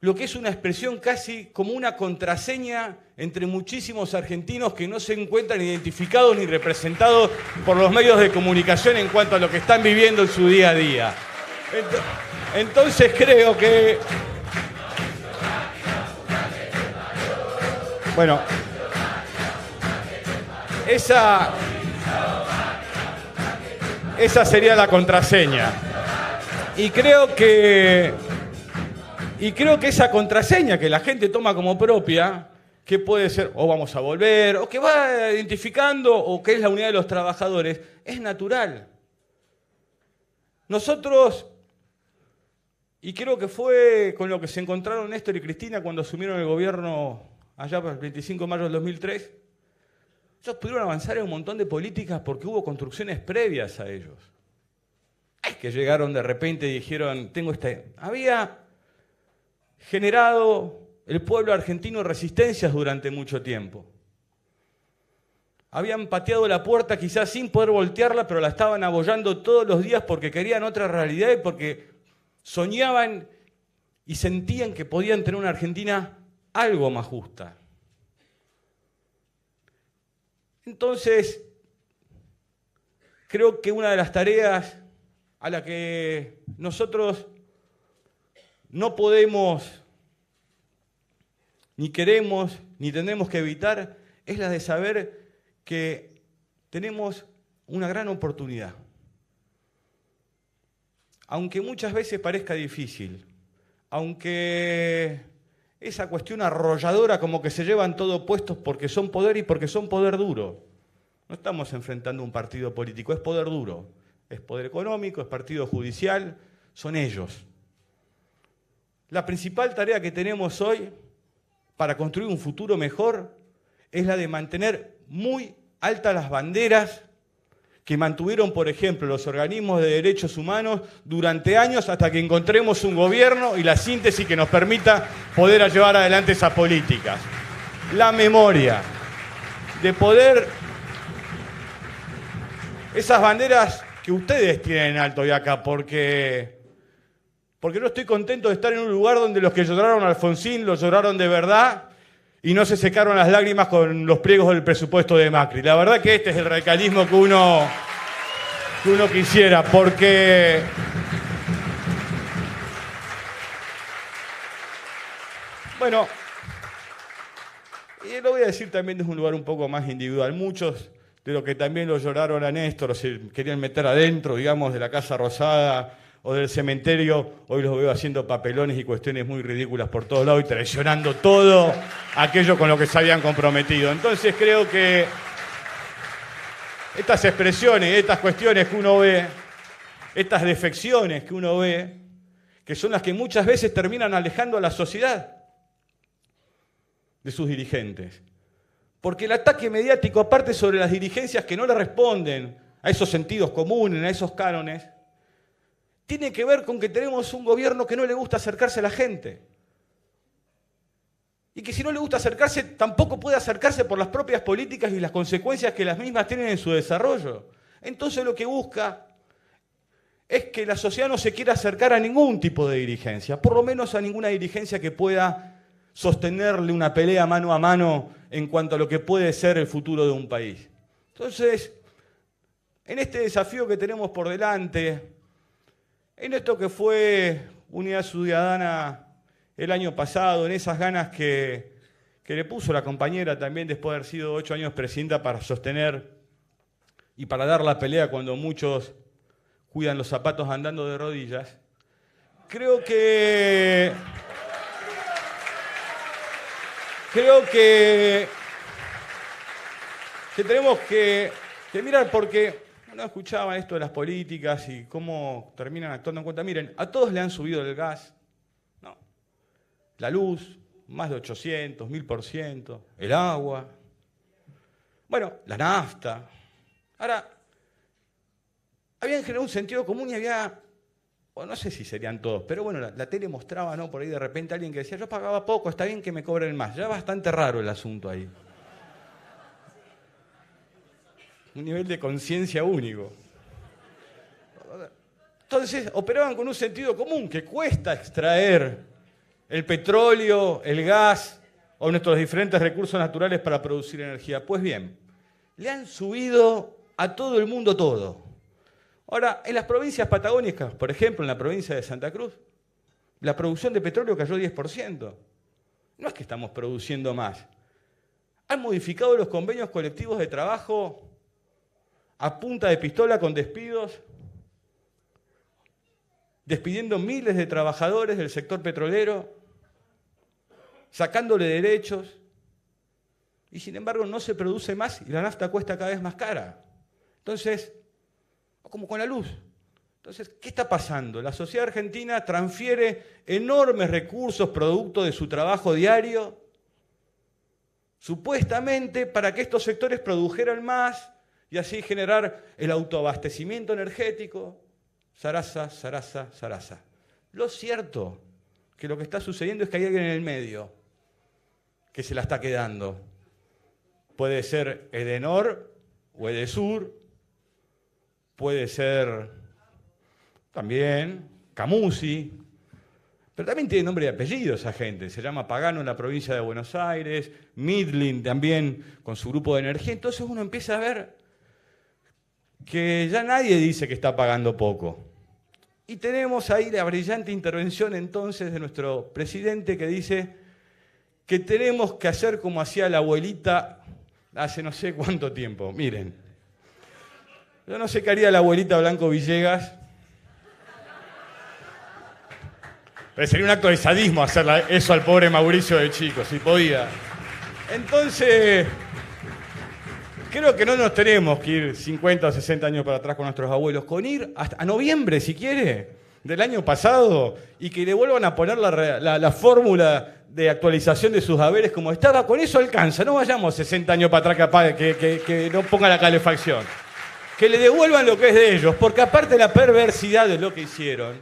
lo que es una expresión casi como una contraseña entre muchísimos argentinos que no se encuentran identificados ni representados por los medios de comunicación en cuanto a lo que están viviendo en su día a día. Entonces creo que... Bueno, esa sería la contraseña. Y creo que esa contraseña que la gente toma como propia, que puede ser o vamos a volver, o que va identificando, o que es la unidad de los trabajadores, es natural. Nosotros, y creo que fue con lo que se encontraron Néstor y Cristina cuando asumieron el gobierno allá por el 25 de mayo del 2003, ellos pudieron avanzar en un montón de políticas porque hubo construcciones previas a ellos. Es que llegaron de repente y dijeron, había generado el pueblo argentino resistencias durante mucho tiempo. Habían pateado la puerta quizás sin poder voltearla, pero la estaban abollando todos los días porque querían otra realidad y porque soñaban y sentían que podían tener una Argentina algo más justa. Entonces, creo que una de las tareas a la que nosotros no podemos, ni queremos, ni tendremos que evitar, es la de saber que tenemos una gran oportunidad. Aunque muchas veces parezca difícil, aunque esa cuestión arrolladora como que se llevan todo puestos porque son poder y porque son poder duro. No estamos enfrentando un partido político, es poder duro. Es poder económico, es partido judicial, son ellos. La principal tarea que tenemos hoy para construir un futuro mejor es la de mantener muy altas las banderas que mantuvieron, por ejemplo, los organismos de derechos humanos durante años hasta que encontremos un gobierno y la síntesis que nos permita poder llevar adelante esas políticas. La memoria, de poder... Esas banderas que ustedes tienen en alto hoy acá, porque no estoy contento de estar en un lugar donde los que lloraron a Alfonsín lo lloraron de verdad y no se secaron las lágrimas con los pliegos del presupuesto de Macri. La verdad que este es el radicalismo que uno quisiera, porque bueno, y lo voy a decir también desde un lugar un poco más individual. Muchos de los que también lo lloraron a Néstor, o se querían meter adentro, digamos, de la Casa Rosada o del cementerio, hoy los veo haciendo papelones y cuestiones muy ridículas por todos lados y traicionando todo aquello con lo que se habían comprometido. Entonces creo que estas expresiones, estas cuestiones que uno ve, estas defecciones que uno ve, que son las que muchas veces terminan alejando a la sociedad de sus dirigentes. Porque el ataque mediático, aparte sobre las dirigencias que no le responden a esos sentidos comunes, a esos cánones, tiene que ver con que tenemos un gobierno que no le gusta acercarse a la gente. Y que si no le gusta acercarse, tampoco puede acercarse por las propias políticas y las consecuencias que las mismas tienen en su desarrollo. Entonces lo que busca es que la sociedad no se quiera acercar a ningún tipo de dirigencia, por lo menos a ninguna dirigencia que pueda sostenerle una pelea mano a mano en cuanto a lo que puede ser el futuro de un país. Entonces, en este desafío que tenemos por delante, en esto que fue Unidad Ciudadana el año pasado, en esas ganas que le puso la compañera también después de haber sido 8 años presidenta para sostener y para dar la pelea cuando muchos cuidan los zapatos andando de rodillas, creo que tenemos que mirar, porque uno escuchaba esto de las políticas y cómo terminan actuando en cuenta. Miren, a todos le han subido el gas, ¿no? La luz, más de 800, 1000%, el agua, bueno, la nafta. Ahora, habían generado un sentido común y había, bueno, no sé si serían todos, pero bueno, la tele mostraba, ¿no? Por ahí de repente alguien que decía, yo pagaba poco, está bien que me cobren más. Ya bastante raro el asunto ahí. Un nivel de conciencia único. Entonces, operaban con un sentido común, que cuesta extraer el petróleo, el gas o nuestros diferentes recursos naturales para producir energía. Pues bien, le han subido a todo el mundo todo. Ahora, en las provincias patagónicas, por ejemplo, en la provincia de Santa Cruz, la producción de petróleo cayó 10%. No es que estamos produciendo más. Han modificado los convenios colectivos de trabajo a punta de pistola con despidos, despidiendo miles de trabajadores del sector petrolero, sacándole derechos, y sin embargo no se produce más y la nafta cuesta cada vez más cara. Entonces, como con la luz. Entonces, ¿qué está pasando? La sociedad argentina transfiere enormes recursos producto de su trabajo diario, supuestamente para que estos sectores produjeran más y así generar el autoabastecimiento energético. Zaraza, zaraza, zaraza. Lo cierto que lo que está sucediendo es que hay alguien en el medio que se la está quedando. Puede ser Edenor o Edesur, puede ser también Camusi, pero también tiene nombre y apellido esa gente. Se llama Pagano en la provincia de Buenos Aires, Midlin también con su grupo de energía. Entonces uno empieza a ver que ya nadie dice que está pagando poco. Y tenemos ahí la brillante intervención entonces de nuestro presidente que dice que tenemos que hacer como hacía la abuelita hace no sé cuánto tiempo. Miren, yo no sé qué haría la abuelita Blanco Villegas, pero sería un acto de sadismo hacerle eso al pobre Mauricio de chico, si podía. Entonces, creo que no nos tenemos que ir 50 o 60 años para atrás con nuestros abuelos, con ir hasta a noviembre, si quiere, del año pasado, y que le vuelvan a poner la fórmula de actualización de sus haberes como estaba. Con eso alcanza, no vayamos 60 años para atrás capaz que no ponga la calefacción. que le devuelvan lo que es de ellos, porque aparte de la perversidad de lo que hicieron,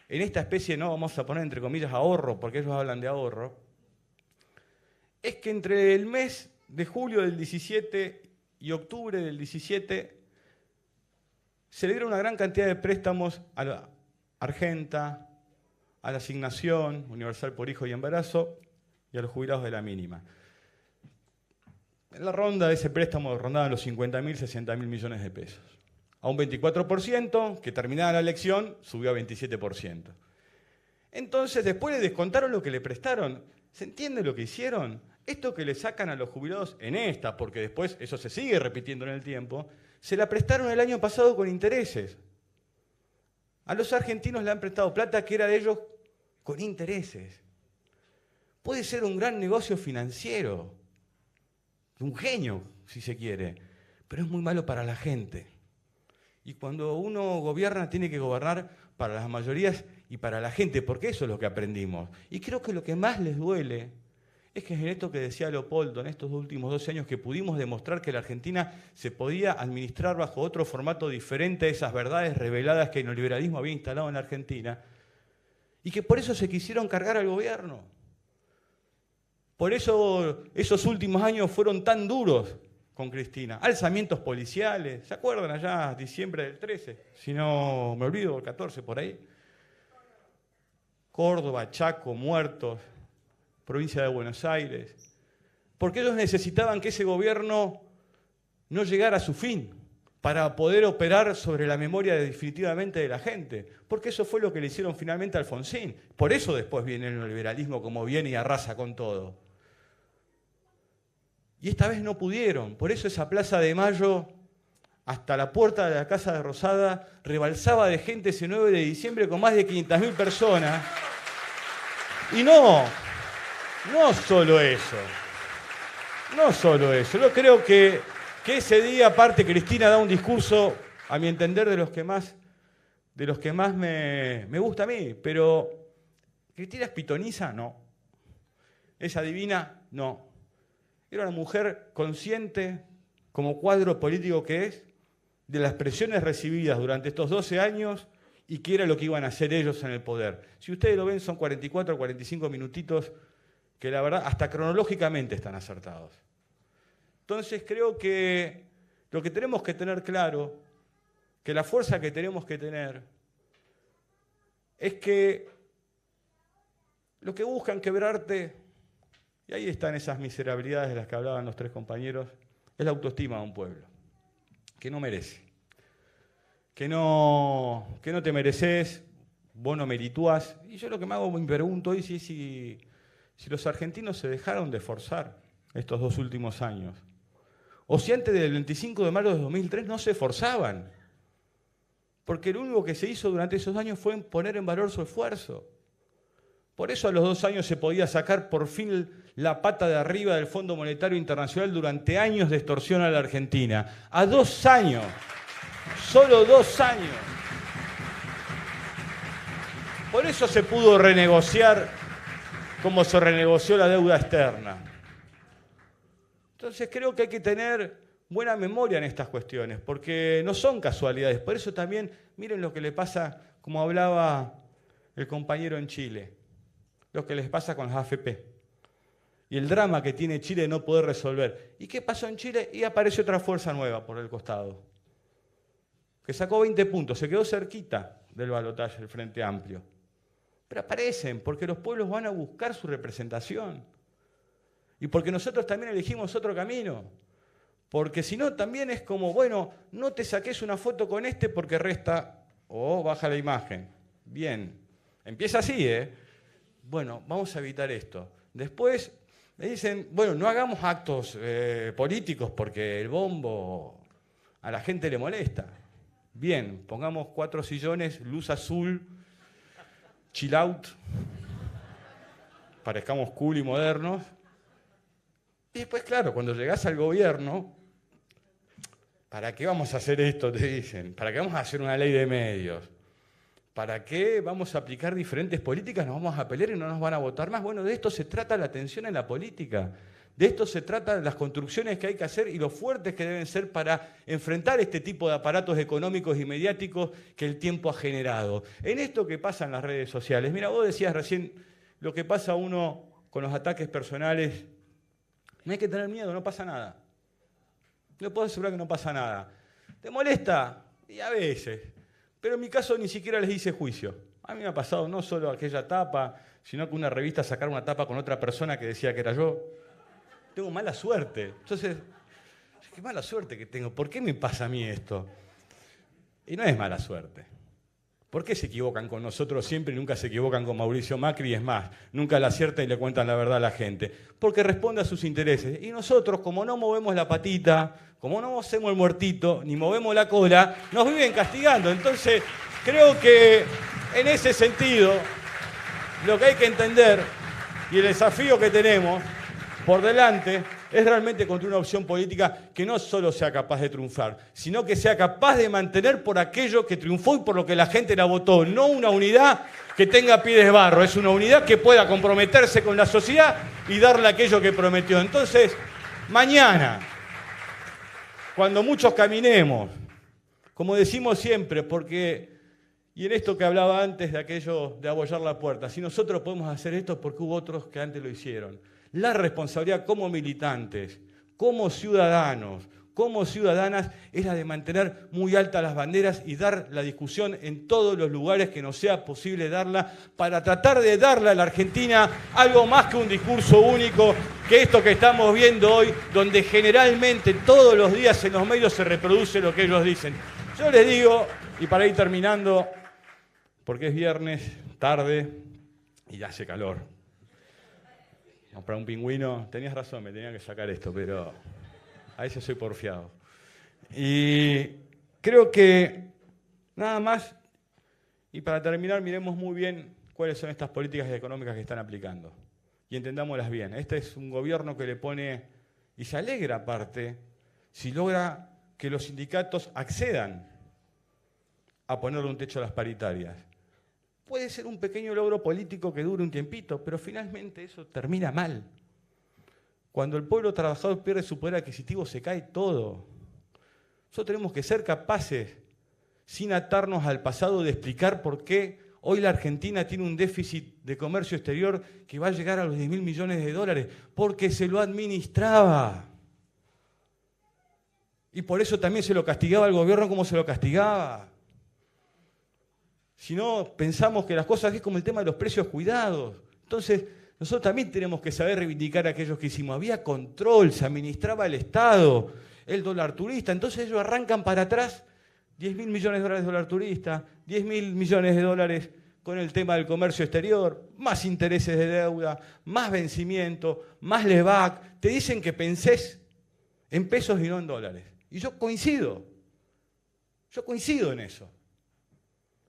en esta especie, no vamos a poner entre comillas ahorro, porque ellos hablan de ahorro, es que entre el mes de julio del 17 y octubre del 17 se le dieron una gran cantidad de préstamos a la Argenta, a la Asignación Universal por Hijo y Embarazo y a los jubilados de la mínima. En la ronda de ese préstamo rondaban los 50.000, 60.000 millones de pesos. A un 24%, que terminada la elección, subió a 27%. Entonces, después le descontaron lo que le prestaron. ¿Se entiende lo que hicieron? Esto que le sacan a los jubilados en esta, porque después eso se sigue repitiendo en el tiempo, se la prestaron el año pasado con intereses. A los argentinos le han prestado plata que era de ellos con intereses. Puede ser un gran negocio financiero, un genio, si se quiere, pero es muy malo para la gente. Y cuando uno gobierna, tiene que gobernar para las mayorías y para la gente, porque eso es lo que aprendimos. Y creo que lo que más les duele es que en esto que decía Leopoldo, en estos últimos 12 años, que pudimos demostrar que la Argentina se podía administrar bajo otro formato diferente a esas verdades reveladas que el neoliberalismo había instalado en la Argentina, y que por eso se quisieron cargar al gobierno. Por eso esos últimos años fueron tan duros con Cristina. Alzamientos policiales, ¿se acuerdan allá? Diciembre del 13, si no me olvido, el 14 por ahí. Córdoba, Chaco, muertos, provincia de Buenos Aires. Porque ellos necesitaban que ese gobierno no llegara a su fin para poder operar sobre la memoria definitivamente de la gente. Porque eso fue lo que le hicieron finalmente a Alfonsín. Por eso después viene el neoliberalismo como viene y arrasa con todo. Y esta vez no pudieron. Por eso esa Plaza de Mayo, hasta la puerta de la Casa de Rosada, rebalsaba de gente ese 9 de diciembre con más de 500.000 personas. Y no solo eso. No solo eso. Yo creo que ese día, aparte, Cristina da un discurso, a mi entender, de los que más me gusta a mí. Pero, ¿Cristina es pitoniza? No. ¿Es adivina? No. Era una mujer consciente, como cuadro político que es, de las presiones recibidas durante estos 12 años y qué era lo que iban a hacer ellos en el poder. Si ustedes lo ven, son 44 o 45 minutitos que la verdad hasta cronológicamente están acertados. Entonces creo que lo que tenemos que tener claro, que la fuerza que tenemos que tener, es que lo que buscan quebrarte, y ahí están esas miserabilidades de las que hablaban los tres compañeros, es la autoestima de un pueblo, que no merece, que no te mereces, vos no merituás. Y yo lo que me pregunto hoy es si los argentinos se dejaron de esforzar estos 2 últimos años, o si antes del 25 de mayo de 2003 no se esforzaban, porque lo único que se hizo durante esos años fue poner en valor su esfuerzo. Por eso a los 2 años se podía sacar por fin la pata de arriba del Fondo Monetario Internacional durante años de extorsión a la Argentina. A 2 años, solo 2 años. Por eso se pudo renegociar como se renegoció la deuda externa. Entonces creo que hay que tener buena memoria en estas cuestiones, porque no son casualidades. Por eso también, miren lo que le pasa, como hablaba el compañero en Chile, lo que les pasa con las AFP y el drama que tiene Chile de no poder resolver. ¿Y qué pasó en Chile? Y apareció otra fuerza nueva por el costado, que sacó 20 puntos, se quedó cerquita del balotaje del Frente Amplio. Pero aparecen, porque los pueblos van a buscar su representación. Y porque nosotros también elegimos otro camino. Porque si no, también es como, bueno, no te saques una foto con este porque resta o baja la imagen. Bien, empieza así, Bueno, vamos a evitar esto. Después me dicen, bueno, no hagamos actos políticos porque el bombo a la gente le molesta. Bien, pongamos 4 sillones, luz azul, chill out, parezcamos cool y modernos. Y después, claro, cuando llegás al gobierno, ¿para qué vamos a hacer esto? Te dicen. ¿Para qué vamos a hacer una ley de medios? ¿Para qué vamos a aplicar diferentes políticas? ¿Nos vamos a pelear y no nos van a votar más? Bueno, de esto se trata la tensión en la política. De esto se trata, las construcciones que hay que hacer y lo fuertes que deben ser para enfrentar este tipo de aparatos económicos y mediáticos que el tiempo ha generado. En esto que pasa en las redes sociales, mira, vos decías recién lo que pasa uno con los ataques personales, no hay que tener miedo, no pasa nada. Le puedo asegurar que no pasa nada. ¿Te molesta? Y a veces. Pero en mi caso ni siquiera les hice juicio. A mí me ha pasado no solo aquella tapa, sino que una revista sacara una tapa con otra persona que decía que era yo. Tengo mala suerte. Entonces, qué mala suerte que tengo. ¿Por qué me pasa a mí esto? Y no es mala suerte. ¿Por qué se equivocan con nosotros siempre y nunca se equivocan con Mauricio Macri? Y es más, nunca la aciertan y le cuentan la verdad a la gente. Porque responde a sus intereses. Y nosotros, como no movemos la patita, como no hacemos el muertito, ni movemos la cola, nos viven castigando. Entonces, creo que en ese sentido, lo que hay que entender y el desafío que tenemos por delante es realmente contra una opción política que no solo sea capaz de triunfar, sino que sea capaz de mantener por aquello que triunfó y por lo que la gente la votó. No una unidad que tenga pies de barro, es una unidad que pueda comprometerse con la sociedad y darle aquello que prometió. Entonces, mañana, cuando muchos caminemos, como decimos siempre, porque, y en esto que hablaba antes de aquello de abollar la puerta, si nosotros podemos hacer esto es porque hubo otros que antes lo hicieron. La responsabilidad como militantes, como ciudadanos, como ciudadanas, es la de mantener muy altas las banderas y dar la discusión en todos los lugares que nos sea posible darla, para tratar de darle a la Argentina algo más que un discurso único, que esto que estamos viendo hoy, donde generalmente todos los días en los medios se reproduce lo que ellos dicen. Yo les digo, y para ir terminando, porque es viernes, tarde, y ya hace calor. Para un pingüino, tenías razón, me tenía que sacar esto, pero a veces soy porfiado. Y creo que nada más, y para terminar, miremos muy bien cuáles son estas políticas económicas que están aplicando. Y entendámoslas bien. Este es un gobierno que le pone, y se alegra aparte, si logra que los sindicatos accedan a ponerle un techo a las paritarias. Puede ser un pequeño logro político que dure un tiempito, pero finalmente eso termina mal. Cuando el pueblo trabajador pierde su poder adquisitivo, se cae todo. Nosotros tenemos que ser capaces, sin atarnos al pasado, de explicar por qué hoy la Argentina tiene un déficit de comercio exterior que va a llegar a los 10.000 millones de dólares, porque se lo administraba. Y por eso también se lo castigaba al gobierno como se lo castigaba. Si no, pensamos que las cosas es como el tema de los precios cuidados. Entonces, nosotros también tenemos que saber reivindicar a aquellos que hicimos. Había control, se administraba el Estado, el dólar turista. Entonces ellos arrancan para atrás 10.000 millones de dólares de dólar turista, 10.000 millones de dólares con el tema del comercio exterior, más intereses de deuda, más vencimiento, más LEVAC. Te dicen que pensés en pesos y no en dólares. Y yo coincido en eso.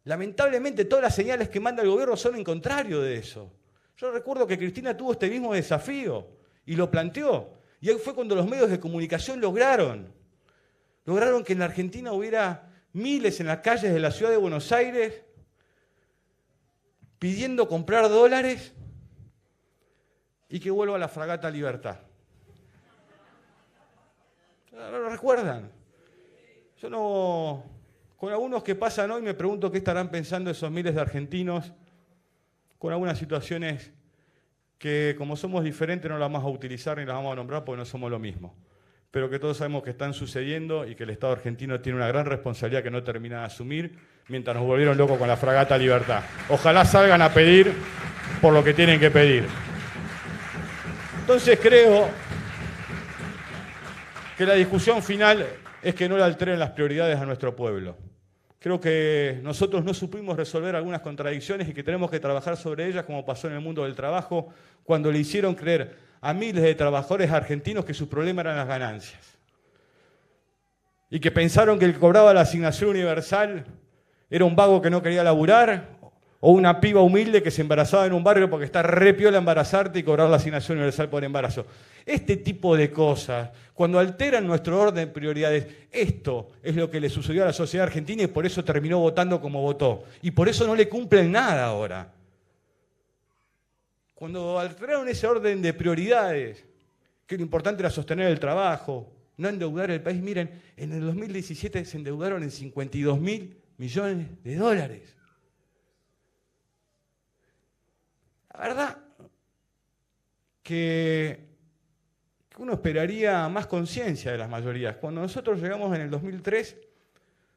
Lamentablemente todas las señales que manda el gobierno son en contrario de eso. Yo recuerdo que Cristina tuvo este mismo desafío y lo planteó. Y ahí fue cuando los medios de comunicación lograron que en la Argentina hubiera miles en las calles de la ciudad de Buenos Aires pidiendo comprar dólares y que vuelva la fragata Libertad. ¿No lo recuerdan? Yo no... Con algunos que pasan hoy me pregunto qué estarán pensando esos miles de argentinos con algunas situaciones que, como somos diferentes, no las vamos a utilizar ni las vamos a nombrar porque no somos lo mismo. Pero que todos sabemos que están sucediendo y que el Estado argentino tiene una gran responsabilidad que no termina de asumir mientras nos volvieron locos con la fragata Libertad. Ojalá salgan a pedir por lo que tienen que pedir. Entonces creo que la discusión final es que no le alteren las prioridades a nuestro pueblo. Creo que nosotros no supimos resolver algunas contradicciones y que tenemos que trabajar sobre ellas, como pasó en el mundo del trabajo, cuando le hicieron creer a miles de trabajadores argentinos que su problema eran las ganancias. Y que pensaron que el que cobraba la asignación universal era un vago que no quería laburar, o una piba humilde que se embarazaba en un barrio porque está re piola embarazarte y cobrar la asignación universal por embarazo. Este tipo de cosas, cuando alteran nuestro orden de prioridades, esto es lo que le sucedió a la sociedad argentina y por eso terminó votando como votó. Y por eso no le cumplen nada ahora. Cuando alteraron ese orden de prioridades que lo importante era sostener el trabajo, no endeudar el país. Miren, en el 2017 se endeudaron en 52.000 millones de dólares. La verdad que uno esperaría más conciencia de las mayorías. Cuando nosotros llegamos en el 2003,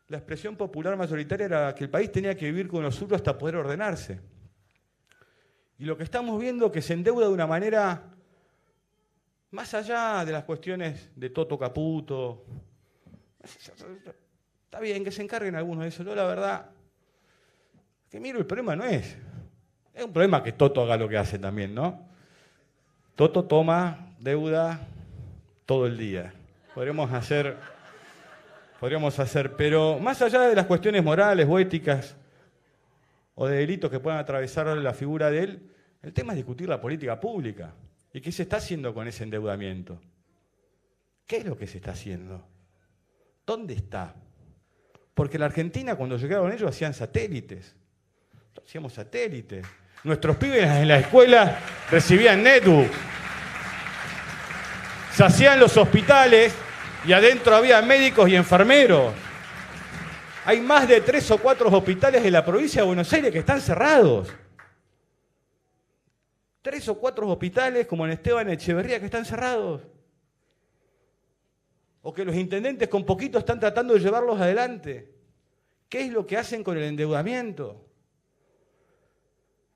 la expresión popular mayoritaria era que el país tenía que vivir con los suyos hasta poder ordenarse. Y lo que estamos viendo es que se endeuda de una manera más allá de las cuestiones de Toto Caputo. Está bien que se encarguen algunos de eso. Yo la verdad que miro, el problema no es un problema que Toto haga lo que hace también, ¿no? Toto toma deuda todo el día. Podríamos hacer, pero más allá de las cuestiones morales o éticas o de delitos que puedan atravesar la figura de él, el tema es discutir la política pública. ¿Y qué se está haciendo con ese endeudamiento? ¿Qué es lo que se está haciendo? ¿Dónde está? Porque la Argentina, cuando llegaron ellos, hacían satélites. Hacíamos satélites. Nuestros pibes en la escuela recibían netbook. Se hacían los hospitales y adentro había médicos y enfermeros. Hay más de 3 o 4 hospitales en la provincia de Buenos Aires que están cerrados. 3 o 4 hospitales, como en Esteban Echeverría, que están cerrados. O que los intendentes con poquito están tratando de llevarlos adelante. ¿Qué es lo que hacen con el endeudamiento?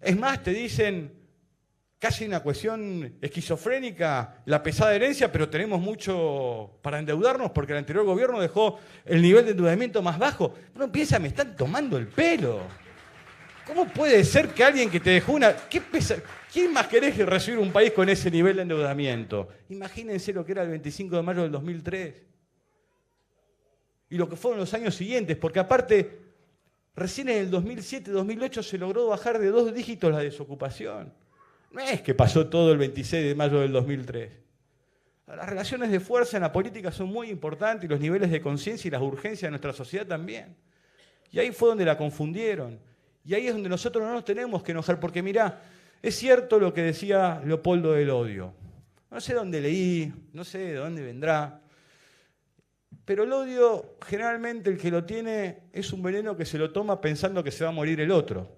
Es más, te dicen, casi una cuestión esquizofrénica, la pesada herencia, pero tenemos mucho para endeudarnos porque el anterior gobierno dejó el nivel de endeudamiento más bajo. Uno piensa, me están tomando el pelo. ¿Cómo puede ser que alguien que te dejó una... ¿Quién más querés recibir un país con ese nivel de endeudamiento? Imagínense lo que era el 25 de mayo del 2003. Y lo que fueron los años siguientes, porque aparte, recién en el 2007-2008 se logró bajar de 2 dígitos la desocupación. No es que pasó todo el 26 de mayo del 2003. Las relaciones de fuerza en la política son muy importantes y los niveles de conciencia y las urgencias de nuestra sociedad también. Y ahí fue donde la confundieron. Y ahí es donde nosotros no nos tenemos que enojar, porque mirá, es cierto lo que decía Leopoldo del odio. No sé dónde leí, no sé de dónde vendrá, pero el odio, generalmente el que lo tiene es un veneno que se lo toma pensando que se va a morir el otro.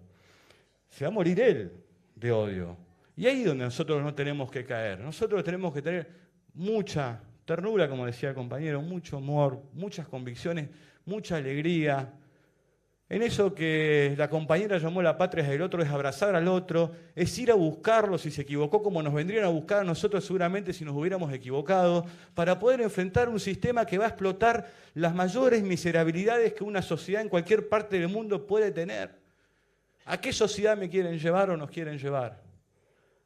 Se va a morir él de odio. Y ahí es donde nosotros no tenemos que caer. Nosotros tenemos que tener mucha ternura, como decía el compañero, mucho amor, muchas convicciones, mucha alegría. En eso que la compañera llamó la patria del otro, es abrazar al otro, es ir a buscarlo si se equivocó, como nos vendrían a buscar a nosotros seguramente si nos hubiéramos equivocado, para poder enfrentar un sistema que va a explotar las mayores miserabilidades que una sociedad en cualquier parte del mundo puede tener. ¿A qué sociedad me quieren llevar o nos quieren llevar?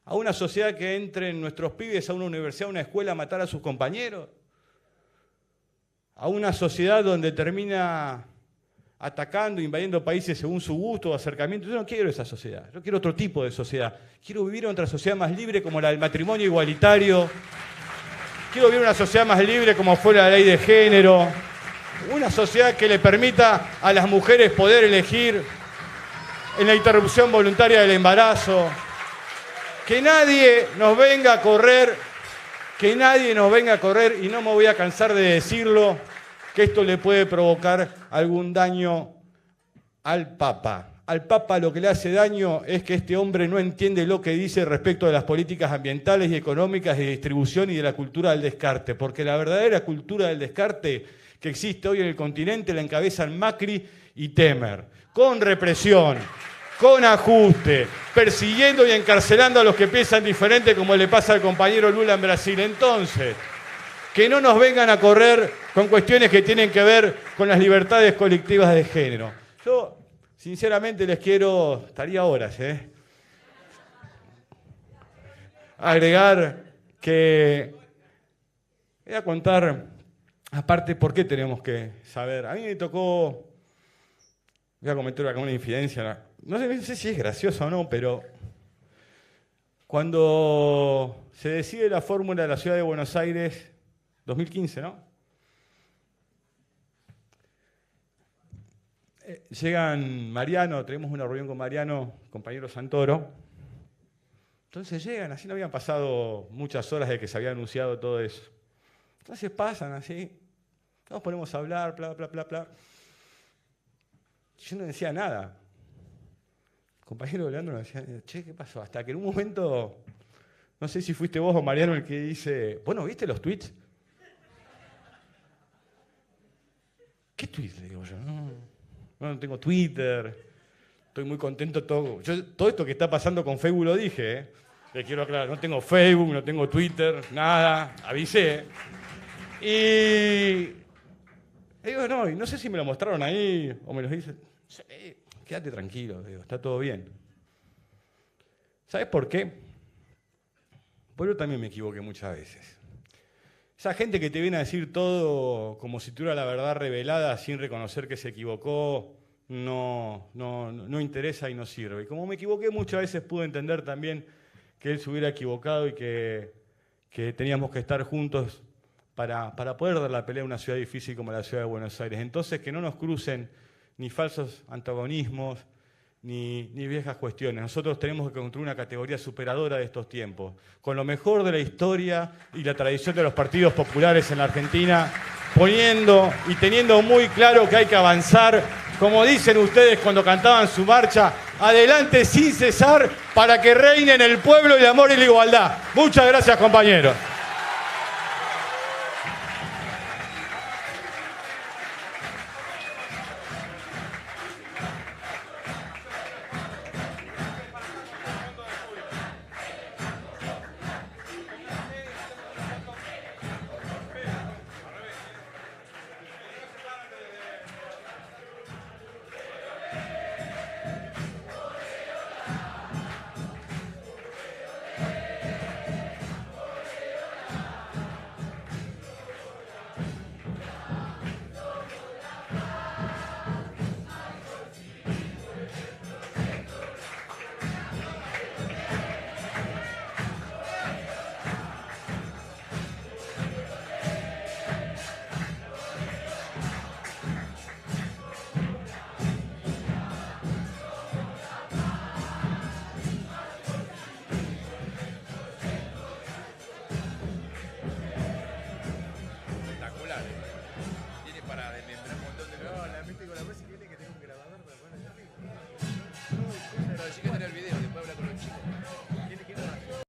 ¿A una sociedad que entren nuestros pibes a una universidad, a una escuela a matar a sus compañeros? ¿A una sociedad donde termina atacando, invadiendo países según su gusto o acercamiento? Yo no quiero esa sociedad, yo quiero otro tipo de sociedad. Quiero vivir en otra sociedad más libre como la del matrimonio igualitario. Quiero vivir en una sociedad más libre como fue la ley de género. Una sociedad que le permita a las mujeres poder elegir en la interrupción voluntaria del embarazo. Que nadie nos venga a correr, y no me voy a cansar de decirlo, que esto le puede provocar algún daño al Papa. Al Papa lo que le hace daño es que este hombre no entiende lo que dice respecto de las políticas ambientales y económicas de distribución y de la cultura del descarte, porque la verdadera cultura del descarte que existe hoy en el continente la encabezan Macri y Temer, con represión, con ajuste, persiguiendo y encarcelando a los que piensan diferente, como le pasa al compañero Lula en Brasil. Entonces, que no nos vengan a correr con cuestiones que tienen que ver con las libertades colectivas de género. Yo, sinceramente, les quiero, estaría horas, agregar que voy a contar, aparte, por qué tenemos que saber. A mí me tocó, voy a comentar acá una infidencia, no sé si es gracioso o no, pero cuando se decide la fórmula de la Ciudad de Buenos Aires, 2015, ¿no? Llegan Mariano, tenemos una reunión con Mariano, compañero Santoro, Entonces llegan, así no habían pasado muchas horas de que se había anunciado todo eso. Entonces pasan así, nos ponemos a hablar, bla, bla, bla, bla. Yo no decía nada. El compañero de Leandro me decía, che, ¿qué pasó? Hasta que en un momento, no sé si fuiste vos o Mariano el que dice, bueno, ¿viste los tweets? ¿Qué tweets? Le digo yo, no tengo Twitter, estoy muy contento. Todo esto que está pasando con Facebook lo dije, ¿eh? Le quiero aclarar, no tengo Facebook, no tengo Twitter, nada, avisé. Y digo, no, y no sé si me lo mostraron ahí o me lo dicen. Sí, quédate tranquilo, digo, está todo bien. ¿Sabes por qué? Porque yo también me equivoqué muchas veces. Esa gente que te viene a decir todo como si tuviera la verdad revelada sin reconocer que se equivocó, no interesa y no sirve. Y como me equivoqué muchas veces pude entender también que él se hubiera equivocado y que teníamos que estar juntos para poder dar la pelea a una ciudad difícil como la ciudad de Buenos Aires. Entonces, que no nos crucen ni falsos antagonismos, ni viejas cuestiones. Nosotros tenemos que construir una categoría superadora de estos tiempos, con lo mejor de la historia y la tradición de los partidos populares en la Argentina, poniendo y teniendo muy claro que hay que avanzar, como dicen ustedes cuando cantaban su marcha, adelante sin cesar para que reinen el pueblo, el amor y la igualdad. Muchas gracias, compañeros. Tiene para desmembrar un montón de... No, la mente con la música.